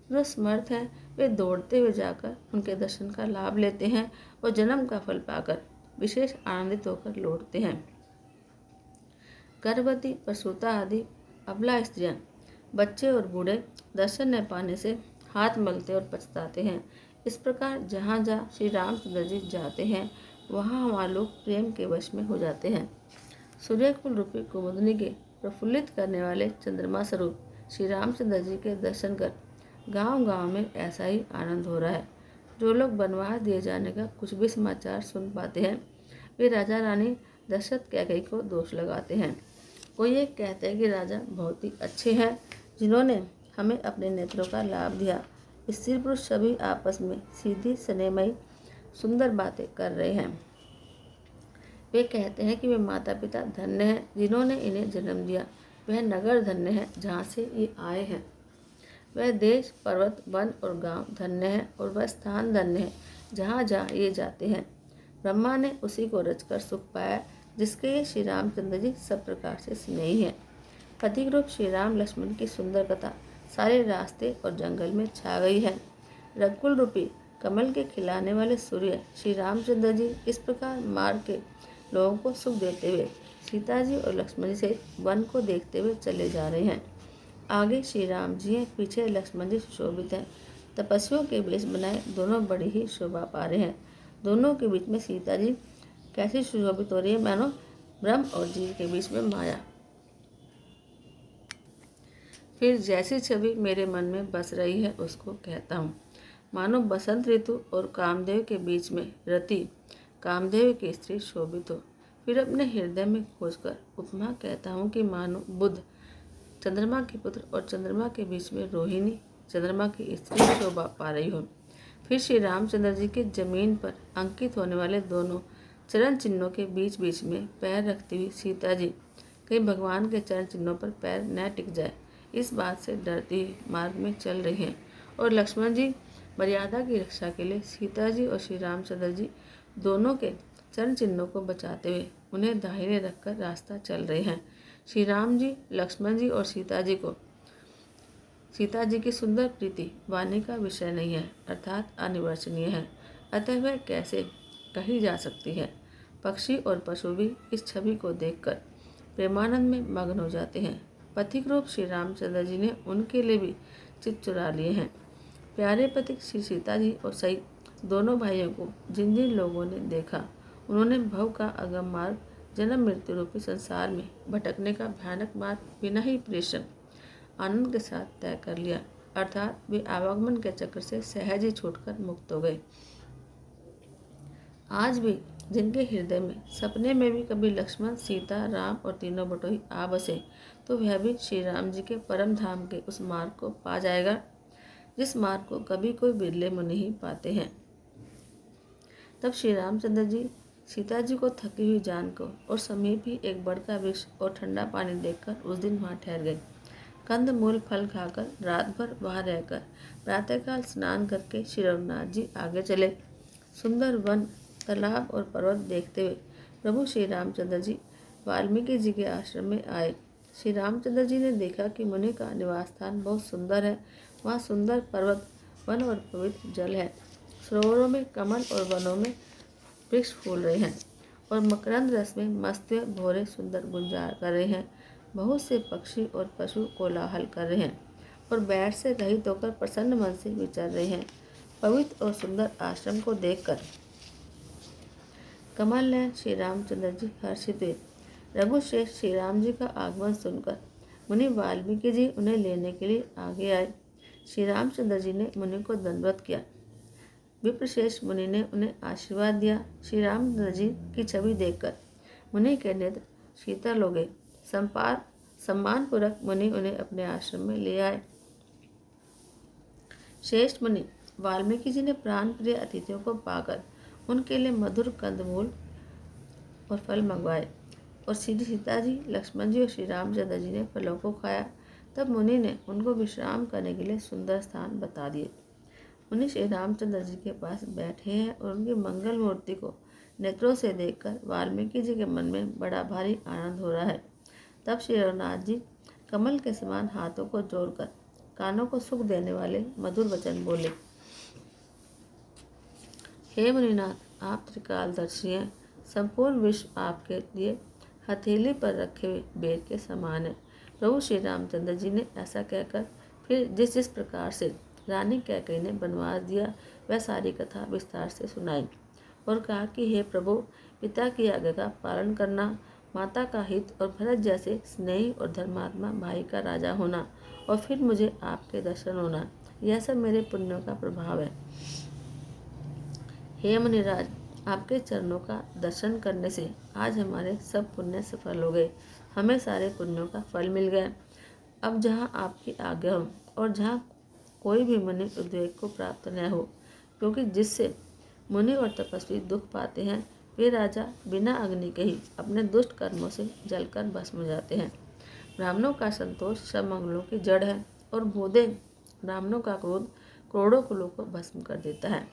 जो समर्थ हैं वे दौड़ते हुए जाकर उनके दर्शन का लाभ लेते हैं और जन्म का फल पाकर विशेष आनंदित होकर लौटते हैं। गर्भवती, प्रसूता आदि अबला स्त्रियां, बच्चे और बूढ़े दर्शन न पाने से हाथ मलते और पछताते हैं। इस प्रकार जहाँ जहाँ श्री रामचंद्र जी जाते हैं वहाँ वहाँ लोग प्रेम के वश में हो जाते हैं। सूर्यकुल रूपी कुमुदनी के प्रफुल्लित करने वाले चंद्रमा स्वरूप श्री रामचंद्र जी के दर्शन कर गांव गांव में ऐसा ही आनंद हो रहा है। जो लोग वनवास दिए जाने का कुछ भी समाचार सुन पाते हैं वे राजा रानी दशरथ कैकेयी को दोष लगाते हैं। कोई ये कहते हैं कि राजा बहुत ही अच्छे हैं जिन्होंने हमें अपने नेत्रों का लाभ दिया। स्त्री पुरुष सभी आपस में सीधी स्नेहमयी सुंदर बातें कर रहे हैं। वे कहते हैं कि वे माता पिता धन्य हैं जिन्होंने इन्हें जन्म दिया। वह नगर धन्य है जहाँ से ये आए हैं। वह देश, पर्वत, वन और गांव धन्य है और वह स्थान धन्य है जहाँ जहाँ ये जाते हैं। ब्रह्मा ने उसी को रचकर सुख पाया जिसके ये श्री रामचंद्र जी सब प्रकार से स्नेही हैं। पथिक रूप श्री राम लक्ष्मण की सुंदर कथा सारे रास्ते और जंगल में छा गई है। रघुकुल रूपी कमल के खिलाने वाले सूर्य श्री रामचंद्र जी इस प्रकार मार्ग के लोगों को सुख देते हुए सीता जी और लक्ष्मण जी से वन को देखते हुए चले जा रहे हैं। आगे श्री राम जी हैं, पीछे लक्ष्मण जी सुशोभित हैं। तपस्वियों के वेश बनाए दोनों बड़ी ही शोभा पा रहे हैं। दोनों के बीच में सीता जी कैसी सुशोभित हो रही है, मानो ब्रह्म और जीव के बीच में माया। फिर जैसी छवि मेरे मन में बस रही है उसको कहता हूँ। मानो बसंत ऋतु और कामदेव के बीच में रति कामदेव की स्त्री शोभित हो। फिर अपने हृदय में खोजकर उपमा कहता हूँ कि मानो बुध चंद्रमा के पुत्र और चंद्रमा के बीच में रोहिणी चंद्रमा की स्त्री शोभा पा रही हो। फिर श्री रामचंद्र जी के जमीन पर अंकित होने वाले दोनों चरण चिन्हों के बीच बीच में पैर रखती हुई सीता जी कहीं भगवान के चरण चिन्हों पर पैर न टिक जाए इस बात से डरती हुई मार्ग में चल रही हैं। और लक्ष्मण जी मर्यादा की रक्षा के लिए सीता जी और श्री रामचंद्र जी दोनों के चरण चिन्हों को बचाते हुए उन्हें दाहिने रखकर रास्ता चल रहे हैं। श्री राम जी, लक्ष्मण जी और सीता जी की सुंदर प्रीति वाणी का विषय नहीं है, अर्थात अनिर्वचनीय है, अतः वह कैसे कही जा सकती है। पक्षी और पशु भी इस छवि को देखकर प्रेमानंद में मग्न हो जाते हैं। पथिक रूप श्री रामचंद्र जी ने उनके लिए भी चित्त चुरा लिए हैं। प्यारे पथिक श्री सीता जी और सहित दोनों भाइयों को जिन जिन लोगों ने देखा उन्होंने भव का अगम मार्ग जन्म मृत्यु रूपी संसार में भटकने का भयानक मार्ग बिना ही परिश्रम आनंद के साथ तय कर लिया, अर्थात वे आवागमन के चक्र से सहज ही छूटकर मुक्त हो गए। आज भी जिनके हृदय में सपने में भी कभी लक्ष्मण, सीता, राम और तीनों बटोही आ बसे तो वह भी श्री राम जी के परम धाम के उस मार्ग को पा जाएगा जिस मार्ग को कभी कोई बिरले मुनि ही पाते हैं। तब श्री रामचंद्र जी सीता जी को थकी हुई जानकर और समीप ही एक बड़ का वृक्ष और ठंडा पानी देखकर उस दिन वहाँ ठहर गए। कंद मूल फल खाकर रात भर वहाँ रहकर प्रातःकाल स्नान करके श्री रघुनाथ जी आगे चले। सुंदर वन, तालाब और पर्वत देखते हुए प्रभु श्री रामचंद्र जी वाल्मीकि जी के आश्रम में आए। श्री रामचंद्र जी ने देखा कि मुनि का निवास स्थान बहुत सुंदर है। वहाँ सुंदर पर्वत, वन और पवित्र जल है। सरोवरों में कमल और वनों में वृक्ष फूल रहे हैं और मकरंद रस में मस्त भोरे सुंदर गुंजार कर रहे हैं। बहुत से पक्षी और पशु कोलाहल कर रहे हैं और बैर से रहित होकर प्रसन्न मन से विचर रहे हैं। पवित्र और सुंदर आश्रम को देखकर कमल नयन श्री रामचंद्र जी हर्षित हुए। रघुश्रेष्ठ श्री राम जी का आगमन सुनकर मुनि वाल्मीकि जी उन्हें लेने के लिए आगे आए। श्री रामचंद्र जी ने मुनि को दंडवत किया। विप्रश्रेष्ठ मुनि ने उन्हें आशीर्वाद दिया। श्री रामचंद्र जी की छवि देखकर मुनि के नेत्र शीतल हो गए। सम्मानपूर्वक मुनि उन्हें अपने आश्रम में ले आए। श्रेष्ठ मुनि वाल्मीकि जी ने प्राण प्रिय अतिथियों को पाकर उनके लिए मधुर कंदमूल और फल मंगवाए और श्री सीता जी, लक्ष्मण जी और श्री रामचंद्र जी ने फलों को खाया। तब मुनि ने उनको विश्राम करने के लिए सुंदर स्थान बता दिए। मुनि श्री रामचंद्र जी के पास बैठे हैं और उनकी मंगल मूर्ति को नेत्रों से देखकर वाल्मीकि जी के मन में बड़ा भारी आनंद हो रहा है। तब श्री रघुनाथ जी कमल के समान हाथों को जोड़कर कानों को सुख देने वाले मधुर वचन बोले। हे मुनिनाथ, आप त्रिकालदर्शी हैं। संपूर्ण विश्व आपके लिए हथेली पर रखे हुए बेर के समान है। प्रभु श्री रामचंद्र जी ने ऐसा कहकर फिर जिस जिस प्रकार से रानी कैकेयी ने बनवास दिया वह सारी कथा विस्तार से सुनाई और कहा कि हे प्रभु, पिता की आज्ञा का पालन करना, माता का हित और भरत जैसे स्नेही और धर्मात्मा भाई का राजा होना और फिर मुझे आपके दर्शन होना, यह सब मेरे पुण्यों का प्रभाव है। हे मुनिराज, आपके चरणों का दर्शन करने से आज हमारे सब पुण्य सफल हो गए, हमें सारे पुण्यों का फल मिल गया। अब जहाँ आपकी आज्ञा हो और जहाँ कोई भी मुनि उद्वेग को प्राप्त न हो, क्योंकि जिससे मुनि और तपस्वी दुख पाते हैं वे राजा बिना अग्नि के ही अपने दुष्ट कर्मों से जलकर भस्म हो जाते हैं। ब्राह्मणों का संतोष सब मंगलों की जड़ है और भूदे ब्राह्मणों का क्रोध करोड़ों कुलों को भस्म कर देता है।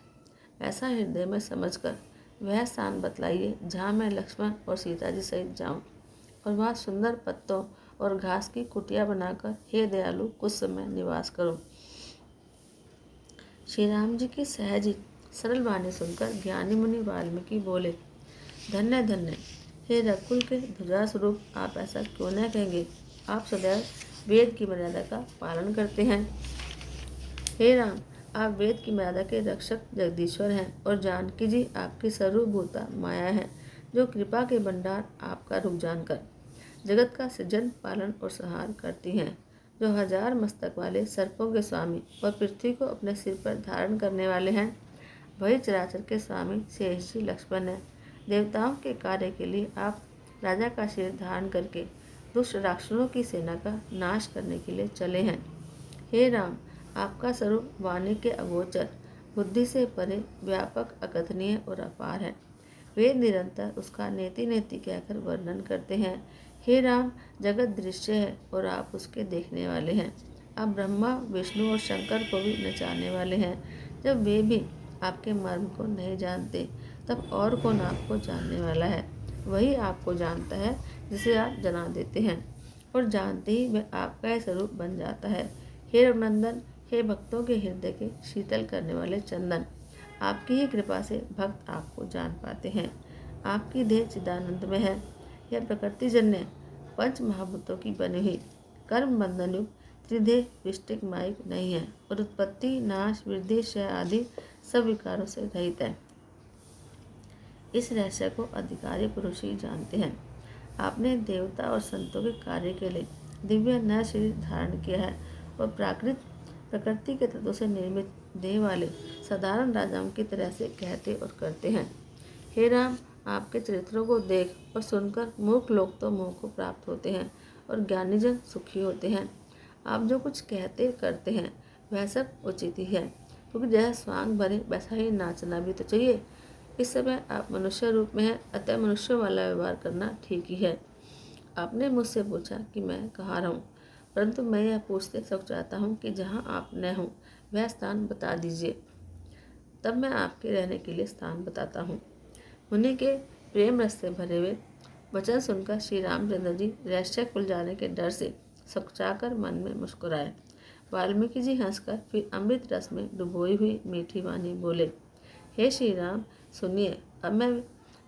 ऐसा हृदय में समझकर वह स्थान बतलाइए जहाँ मैं लक्ष्मण और सीता जी सहित जाऊँ और वहाँ सुंदर पत्तों और घास की कुटिया बनाकर हे दयालु कुछ समय निवास करूँ। श्री राम जी की सहज ही सरल वाणी सुनकर ज्ञानी मुनि वाल्मीकि बोले, धन्य धन्य हे रघुकुल के ध्वजा स्वरूप, आप ऐसा क्यों न कहेंगे। आप सदैव वेद की मर्यादा का पालन करते हैं। हे राम, आप वेद की मर्यादा के रक्षक जगदीश्वर हैं और जानकी जी आपकी सर्वभूता माया है, जो कृपा के भंडार आपका रूप जानकर जगत का सृजन पालन और संहार करती हैं, जो 1000 मस्तक वाले सर्पों के स्वामी और पृथ्वी को अपने सिर पर धारण करने वाले हैं। वही चराचर के स्वामी शेष जी लक्ष्मण है। देवताओं के कार्य के लिए आप राजा का सिर धारण करके दुष्ट राक्षसों की सेना का नाश करने के लिए चले हैं। हे राम, आपका स्वरूप वाणी के अगोचर, बुद्धि से परे, व्यापक, अकथनीय और अपार है। वे निरंतर उसका नेति नेति कहकर वर्णन करते हैं। हे राम, जगत दृश्य है और आप उसके देखने वाले हैं। आप ब्रह्मा, विष्णु और शंकर को भी नचाने वाले हैं। जब वे भी आपके मर्म को नहीं जानते तब और कौन आपको जानने वाला है। वही आपको जानता है जिसे आप जना देते हैं और जानते ही वह आपका स्वरूप बन जाता है। हे रघुनंदन, हे भक्तों के हृदय के शीतल करने वाले चंदन, आपकी ही कृपा से भक्त आपको जान पाते हैं। आपकी देह चिदानंद में है। यह प्रकृतिजन्य पंच महाभूतों की बनी हुई कर्म बंधन युक्त त्रिदेह विष्टिक माइक नहीं है और उत्पत्ति, नाश, वृद्धि, क्षय आदि सब विकारों से रहित है। इस रहस्य को अधिकारी पुरुष ही जानते हैं। आपने देवता और संतों के कार्य के लिए दिव्य नर शरीर धारण किया है और प्राकृत प्रकृति के तत्वों से निर्मित देह वाले साधारण राजाओं की तरह से कहते और करते हैं। हे राम, आपके चरित्रों को देख और सुनकर मूर्ख लोग तो मोह को प्राप्त होते हैं और ज्ञानीजन सुखी होते हैं। आप जो कुछ कहते करते हैं वह सब उचित ही है, क्योंकि जैसा स्वांग भरे वैसा ही नाचना भी तो चाहिए। इस समय आप मनुष्य रूप में हैं, अतः मनुष्यों वाला व्यवहार करना ठीक ही है। आपने मुझसे पूछा कि मैं कहाँ रहूँ, परंतु मैं यह पूछते सब चाहता हूँ कि जहाँ आप न हों वह स्थान बता दीजिए, तब मैं आपके रहने के लिए स्थान बताता हूँ। मुनि के प्रेम रस से भरे हुए वचन सुनकर श्री रामचंद्र जी रहस्य खुल जाने के डर से सकचाकर मन में मुस्कुराए। वाल्मीकि जी हंसकर फिर अमृत रस में डुबोई हुई मीठी वाणी बोले, हे श्री राम, सुनिए, अब मैं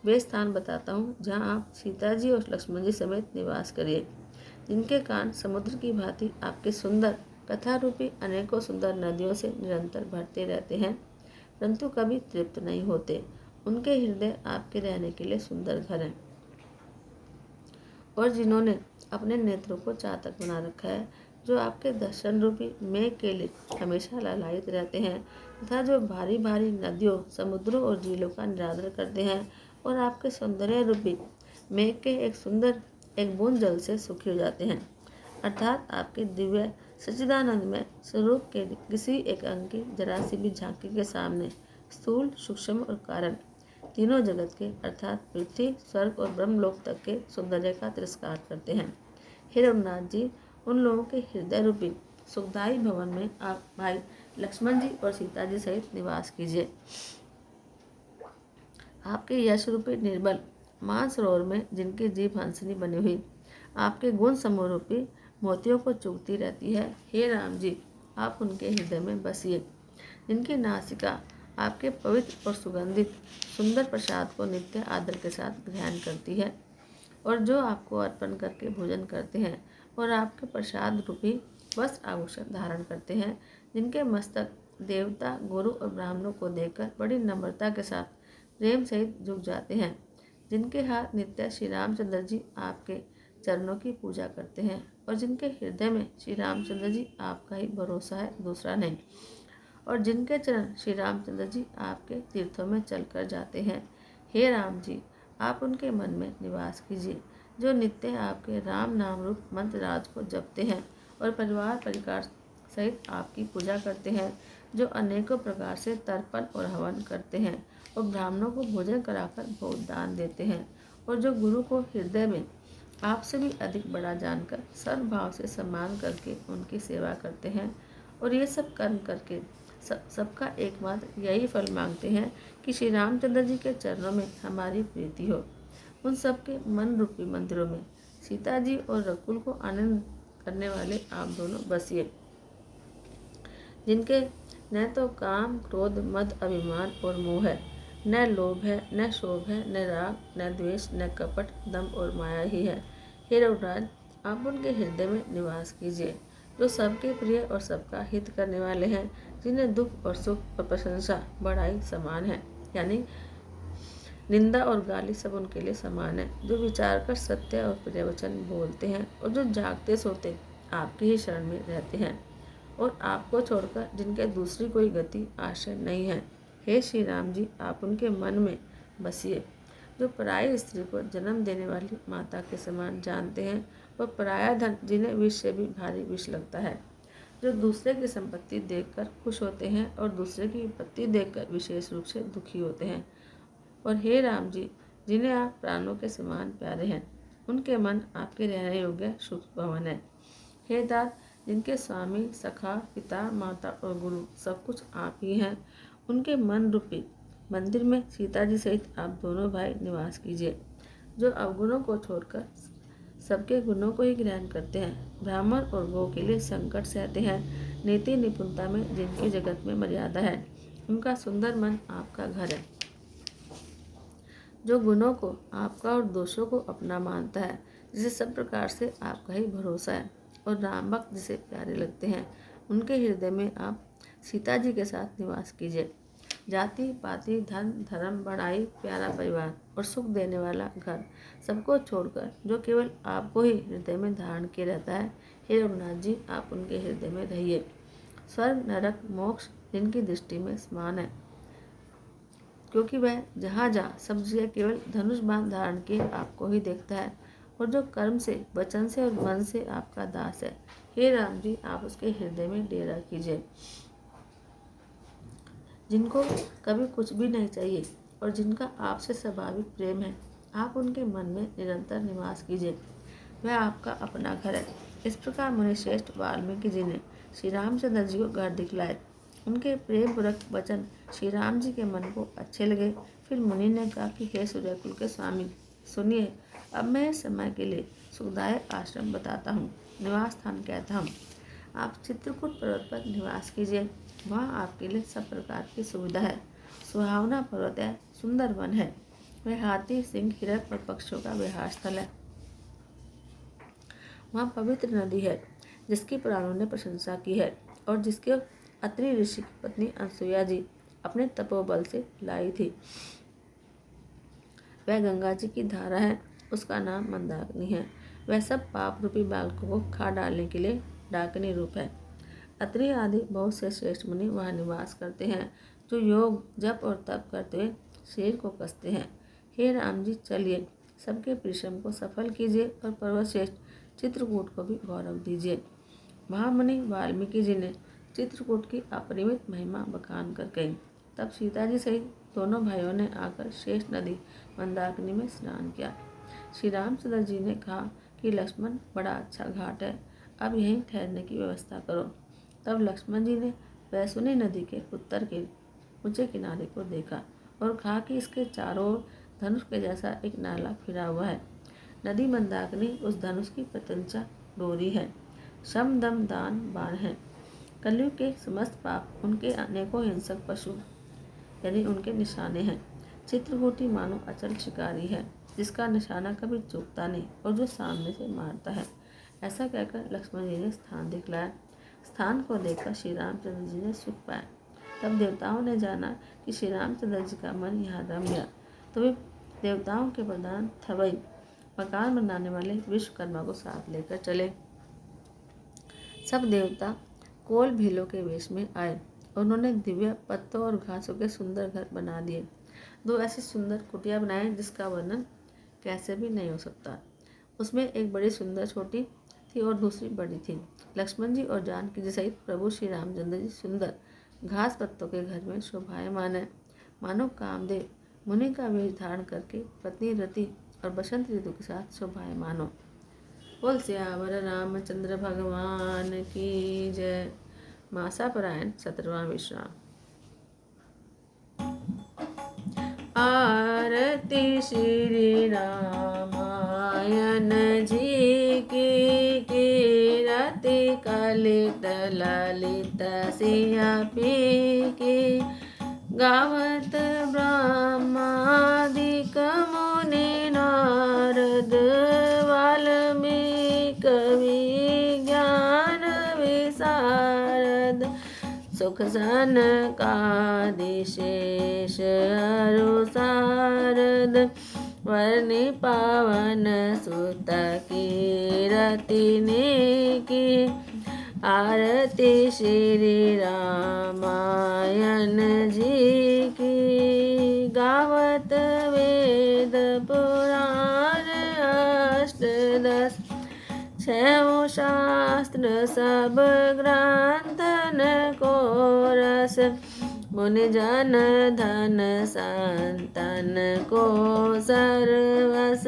वे स्थान बताता हूँ जहाँ आप सीता जी और लक्ष्मण जी समेत निवास करिए, जिनके कान समुद्र की भांति आपके सुंदर कथा रूपी अनेकों सुंदर नदियों से निरंतर भरते रहते हैं, परंतु कभी तृप्त नहीं होते। उनके हृदय आपके रहने के लिए सुंदर घर हैं और जिन्होंने अपने नेत्रों को चातक बना रखा है, जो आपके दर्शन रूपी मेघ के लिए हमेशा ललायित रहते हैं तथा जो भारी भारी नदियों, समुद्रों और झीलों का निरादर करते हैं और आपके सौंदर्य रूपी मेघ के एक बूंद जल से सुखी हो जाते हैं, अर्थात आपके दिव्य सच्चिदानंद में स्वरूप के किसी एक अंग की जरा सी भी झांकी के सामने स्थूल, सूक्ष्म और कारण तीनों जगत के अर्थात पृथ्वी, स्वर्ग और ब्रह्मलोक तक के सौंदर्य का तिरस्कार करते हैं। हे रघुनाथ जी, उन लोगों के हृदय रूपी सुखदायी भवन में आप भाई लक्ष्मण जी और सीता जी सहित निवास कीजिए। आपके यश रूपी निर्बल मानसरोवर में जिनकी जीभ हंसनी बनी हुई आपके गुण समूह रूपी मोतियों को चुगती रहती है, हे राम जी, आप उनके हृदय में बसिए। जिनकी नासिका आपके पवित्र और सुगंधित सुंदर प्रसाद को नित्य आदर के साथ ग्रहण करती है। और जो आपको अर्पण करके भोजन करते हैं और आपके प्रसाद रूपी वस्त्र आभूषण धारण करते हैं, जिनके मस्तक देवता, गुरु और ब्राह्मणों को देखकर बड़ी नम्रता के साथ प्रेम सहित झुक जाते हैं, जिनके हाथ नित्य श्री रामचंद्र जी आपके चरणों की पूजा करते हैं और जिनके हृदय में श्री रामचंद्र जी आपका ही भरोसा है, दूसरा नहीं, और जिनके चरण श्री रामचंद्र जी आपके तीर्थों में चलकर जाते हैं। हे राम जी, आप उनके मन में निवास कीजिए, जो नित्य आपके राम नाम रूप मंत्र राज को जपते हैं और परिवार परिकार सहित आपकी पूजा करते हैं, जो अनेकों प्रकार से तर्पण और हवन करते हैं और ब्राह्मणों को भोजन कराकर भोग दान देते हैं, और जो गुरु को हृदय में आपसे भी अधिक बड़ा जानकर सर्वभाव से सम्मान करके उनकी सेवा करते हैं, और ये सब कर्म करके सबका एकमात्र यही फल मांगते हैं कि श्री रामचंद्र जी के चरणों में हमारी प्रीति हो। उन सबके मन रूपी मंदिरों में सीता जी और रकुल को आनंद करने वाले आप दोनों बसिए, जिनके न तो काम, क्रोध, मद, अभिमान और मोह है, न लोभ है, न शोभ है, न राग, न द्वेष, न कपट, दम और माया ही है। हे रघुराज, आप उनके हृदय में निवास कीजिए, जो सबके प्रिय और सबका हित करने वाले हैं, जिन्हें दुख और सुख और प्रशंसा बड़ाई समान है, यानी निंदा और गाली सब उनके लिए समान है, जो विचार कर सत्य और प्रिय वचन बोलते हैं और जो जागते सोते आपकी ही शरण में रहते हैं, और आपको छोड़कर जिनके दूसरी कोई गति आश्रय नहीं है। हे श्री राम जी, आप उनके मन में बसिए, जो पराई स्त्री को जन्म देने वाली माता के समान जानते हैं और पराया धन जिन्हें विष से भी भारी विष लगता है, जो दूसरे की संपत्ति देखकर खुश होते हैं और दूसरे की विपत्ति देखकर विशेष रूप से दुखी होते हैं। और हे राम जी, जिन्हें आप प्राणों के समान प्यारे हैं, उनके मन आपके रहने योग्य सुख भवन है। हे दात, जिनके स्वामी, सखा, पिता, माता और गुरु सब कुछ आप ही हैं, उनके मन रूपी मंदिर में सीता जी सहित आप दोनों भाई निवास कीजिए, जो अवगुणों को छोड़कर सबके गुणों को ही ग्रहण करते हैं, ब्राह्मण और गौ के लिए संकट सहते हैं, नीति निपुणता में जिनकी जगत में मर्यादा है, उनका सुंदर मन आपका घर है, जो गुणों को आपका और दोषों को अपना मानता है, जिसे सब प्रकार से आपका ही भरोसा है, और राम भक्त जिसे प्यारे लगते हैं, उनके हृदय में आप सीता जी के साथ निवास कीजिए। जाति पाति, धन, धर्म, बड़ाई, प्यारा परिवार और सुख देने वाला घर सबको छोड़कर जो केवल आपको ही हृदय में धारण किए रहता है, हे रघुनाथ जी, आप उनके हृदय में रहिए। स्वर्ग, नरक, मोक्ष जिनकी दृष्टि में समान है, क्योंकि वह जहाँ जहाँ सब जगह केवल धनुष बाण धारण किए आपको ही देखता है, और जो कर्म से, वचन से और मन से आपका दास है, हे राम जी, आप उसके हृदय में डेरा कीजिए। जिनको कभी कुछ भी नहीं चाहिए और जिनका आपसे स्वाभाविक प्रेम है, आप उनके मन में निरंतर निवास कीजिए, वह आपका अपना घर है। इस प्रकार मुनिश्रेष्ठ वाल्मीकि जी ने श्री रामचंद्र जी को घर दिखलाए। उनके प्रेम पूर्वक वचन श्री राम जी के मन को अच्छे लगे। फिर मुनि ने कहा कि हे सूर्यकुल के स्वामी, सुनिए, अब मैं इस समय के लिए सुखदायक आश्रम बताता हूँ, निवास स्थान कहता हूँ। आप चित्रकूट पर्वत पर निवास कीजिए, वहाँ आपके लिए सब प्रकार की सुविधा है। सुहावना पर्वत है, सुंदर वन है, वह हाथी, सिंह, हिरण और पक्षियों का विहार स्थल है। वहाँ पवित्र नदी है, जिसकी पुराणों ने प्रशंसा की है और जिसके अत्रि ऋषि की पत्नी अनसुईया जी अपने तपोबल से लाई थी। वह गंगा जी की धारा है, उसका नाम मंदाकिनी है। वह सब पाप रूपी बालकों को खा डालने के लिए डाकिनी रूप है। अत्रि आदि बहुत से श्रेष्ठ मुनि वहाँ निवास करते हैं, जो योग, जप और तप करते हुए शरीर को कसते हैं। हे राम जी, चलिए, सबके परिश्रम को सफल कीजिए और पर्वत श्रेष्ठ चित्रकूट को भी गौरव दीजिए। महामुनि वाल्मीकि जी ने चित्रकूट की अपरिमित महिमा बखान कर कही। तब सीता जी सहित दोनों भाइयों ने आकर श्रेष्ठ नदी मंदाकिनी में स्नान किया। श्री रामचंद्र जी ने कहा कि लक्ष्मण, बड़ा अच्छा घाट है, अब यहीं ठहरने की व्यवस्था करो। तब लक्ष्मण जी ने वैसुनी नदी के उत्तर के ऊंचे किनारे को देखा और कहा कि इसके चारों ओर धनुष के जैसा एक नाला फिरा हुआ है। नदी मंदाकिनी उस धनुष की प्रत्यंचा डोरी है। शम, दम, दान, बाण है। कलयुग के समस्त पाप, उनके अनेकों हिंसक पशु यानी उनके निशाने हैं। चित्रकूटी मानो अचल शिकारी है, जिसका निशाना कभी चूकता नहीं और जो सामने से मारता है। ऐसा कहकर लक्ष्मण जी ने स्थान दिखलाया। स्थान को देखकर श्री रामचंद्र जी ने सुख पाया। तब देवताओं ने जाना कि श्री रामचंद्र जी का मन यहाँ रम गया, तो वे देवताओं के प्रधान थवई मकान बनाने वाले विश्वकर्मा को साथ लेकर चले। सब देवता कोल भीलों के वेश में आए। उन्होंने दिव्य पत्तों और घासों के सुंदर घर बना दिए। 2 ऐसी सुंदर कुटिया बनाए जिसका वर्णन कैसे भी नहीं हो सकता। उसमें एक बड़ी सुंदर छोटी थी और दूसरी बड़ी थी। लक्ष्मण जी और जानकी जी सहित प्रभु श्री रामचंद्र जी सुंदर घास पत्तों के घर में शोभायमान है। मानो कामदेव मुनि का वेश धारण करके पत्नी रति और बसंत ऋतु के साथ शोभायमान हो। बोल सियावर रामचंद्र भगवान की जय। मासापरायण 17वां विश्राम। आरती श्री रामायण जी की कीरति कलित ललित सिया पी की। गावत ब्रह्मादिक मुनि नारद वाल्मीकि विज्ञान विशारद। सुख सनकादि शेष अरु सारद। वर्णि पवन सुत कीरति की। आरती श्री रामायण जी की। गावत वेद पुराण अष्टदश। 6 शास्त्र सब ग्रंथन को रस। मुनि जन धन संतन को सर्वस।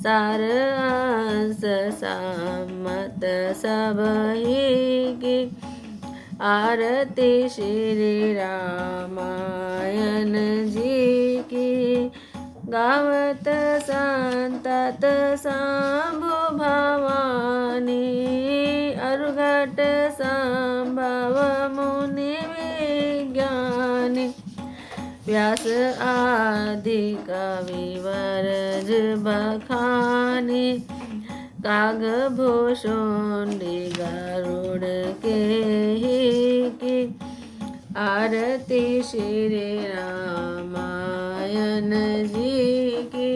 सार अंश सम्मत सब ही की। आरती श्री रामायण जी की। गावत संतत शंभु भवानी। अरुघट संभव मुनि विज्ञानी। व्यास आदि कविवरज बखानी। कागभूषुंडी गरुड़ के ही की। आरती श्री रामायण जी की।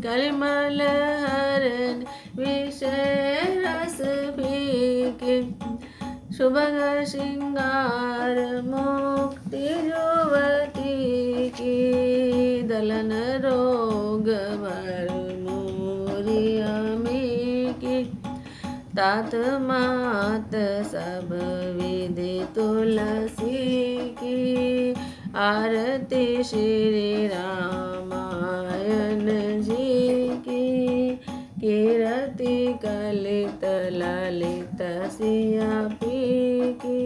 कलिमल हरण विषय रस फीकी। शुभग श्रृंगार मुक्ति युवती की। दलन रोग भर मूरिया में की। तात मात सब विधि तुलसी की। आरती श्री रामायण जी की। कीरति कलित ललित सिया पी की।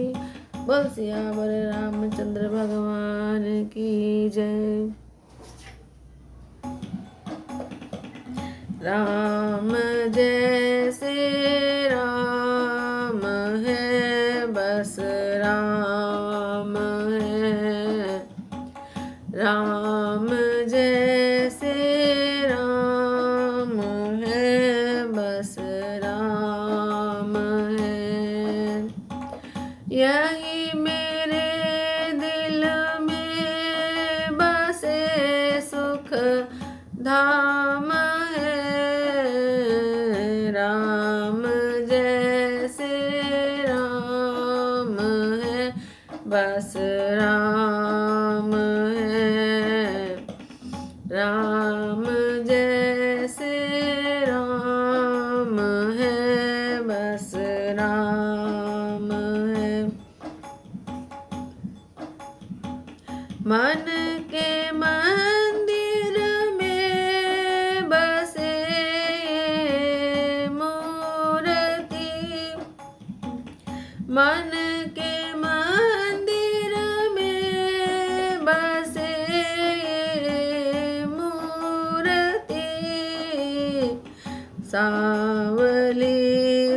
बोल सियावर रामचंद्र भगवान की जय। राम जैसे राम है बस राम है। राम जैसे राम है बस राम है। यही मेरे दिल में बसे सुख धाम है। राम जैसे राम है बस राम है। राम जैसे राम है बस राम है। मन के मंदिर में बसे मूर्ति। मन के मंदिर में बसे मूर्ति। सांवली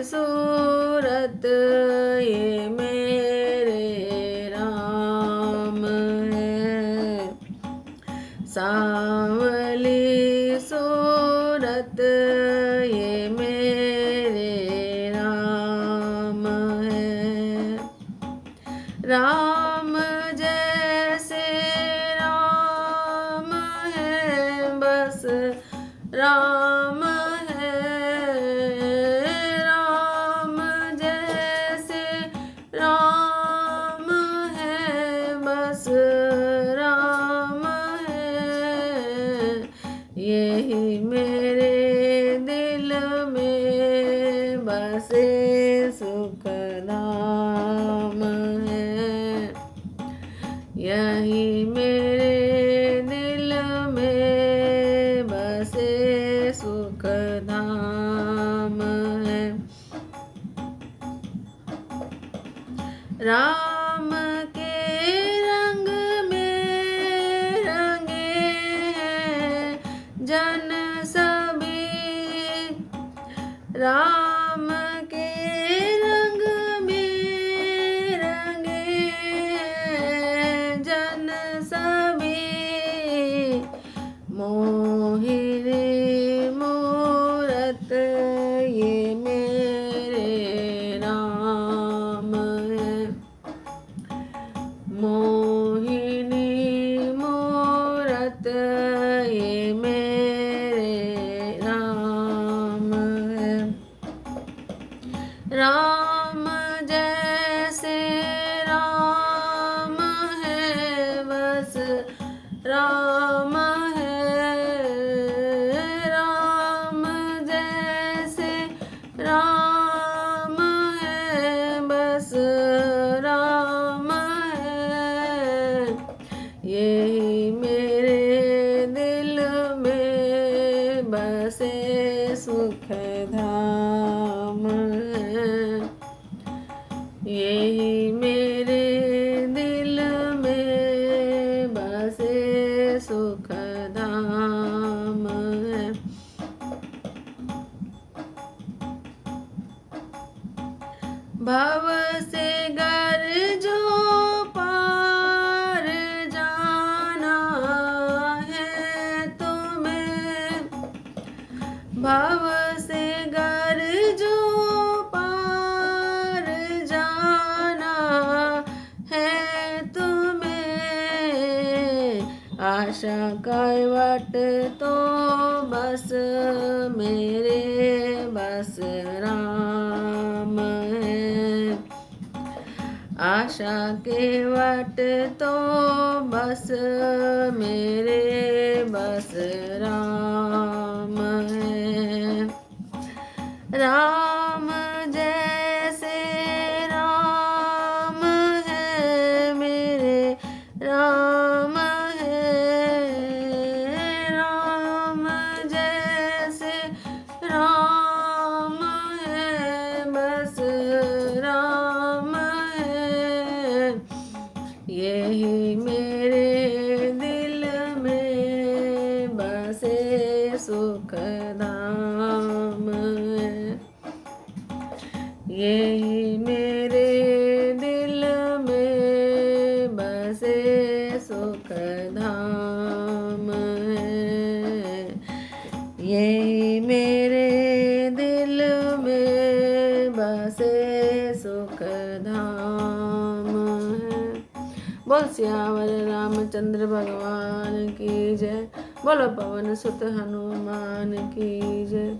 सूरत ये मेरे राम है। राम जैसे राम है बस राम है। राम जैसे राम है बस राम है। यही मेरे दिल में बसे सुख धाम है। यही मेरे दिल में बसे सुख धाम है। राम के रंग में रंगे हैं जन सभी। राम के रंग में रंगे हैं जन सभी। मोहिनी मूरत ये मेरे राम है। मोहिनी मूरत ये मेरे राम है। राम जैसे राम है बस राम है। राम जैसे राम है बस राम है। यही मेरे दिल में बसे सुख धाम है। यही मेरे दिल में बसे सुख धाम है। भव से गर जो पार जाना है तुम्हें। भव से गर जो पार जाना है तुम्हें। आशा कैवट तो बस मेरे बस राम है। आशा केवट तो बस मेरे बस राम है। राम जैसे राम है मेरे राम है। राम जैसे राम है बस राम है। यही मेरे दिल में बसे सुख धाम है। यही मेरे दिल में बसे सुख धाम है। यही मेरे दिल में बसे सुख धाम है। बोल सियावर रामचंद्र भगवान की जय। बोलो पवन सुत हनुमान की जय।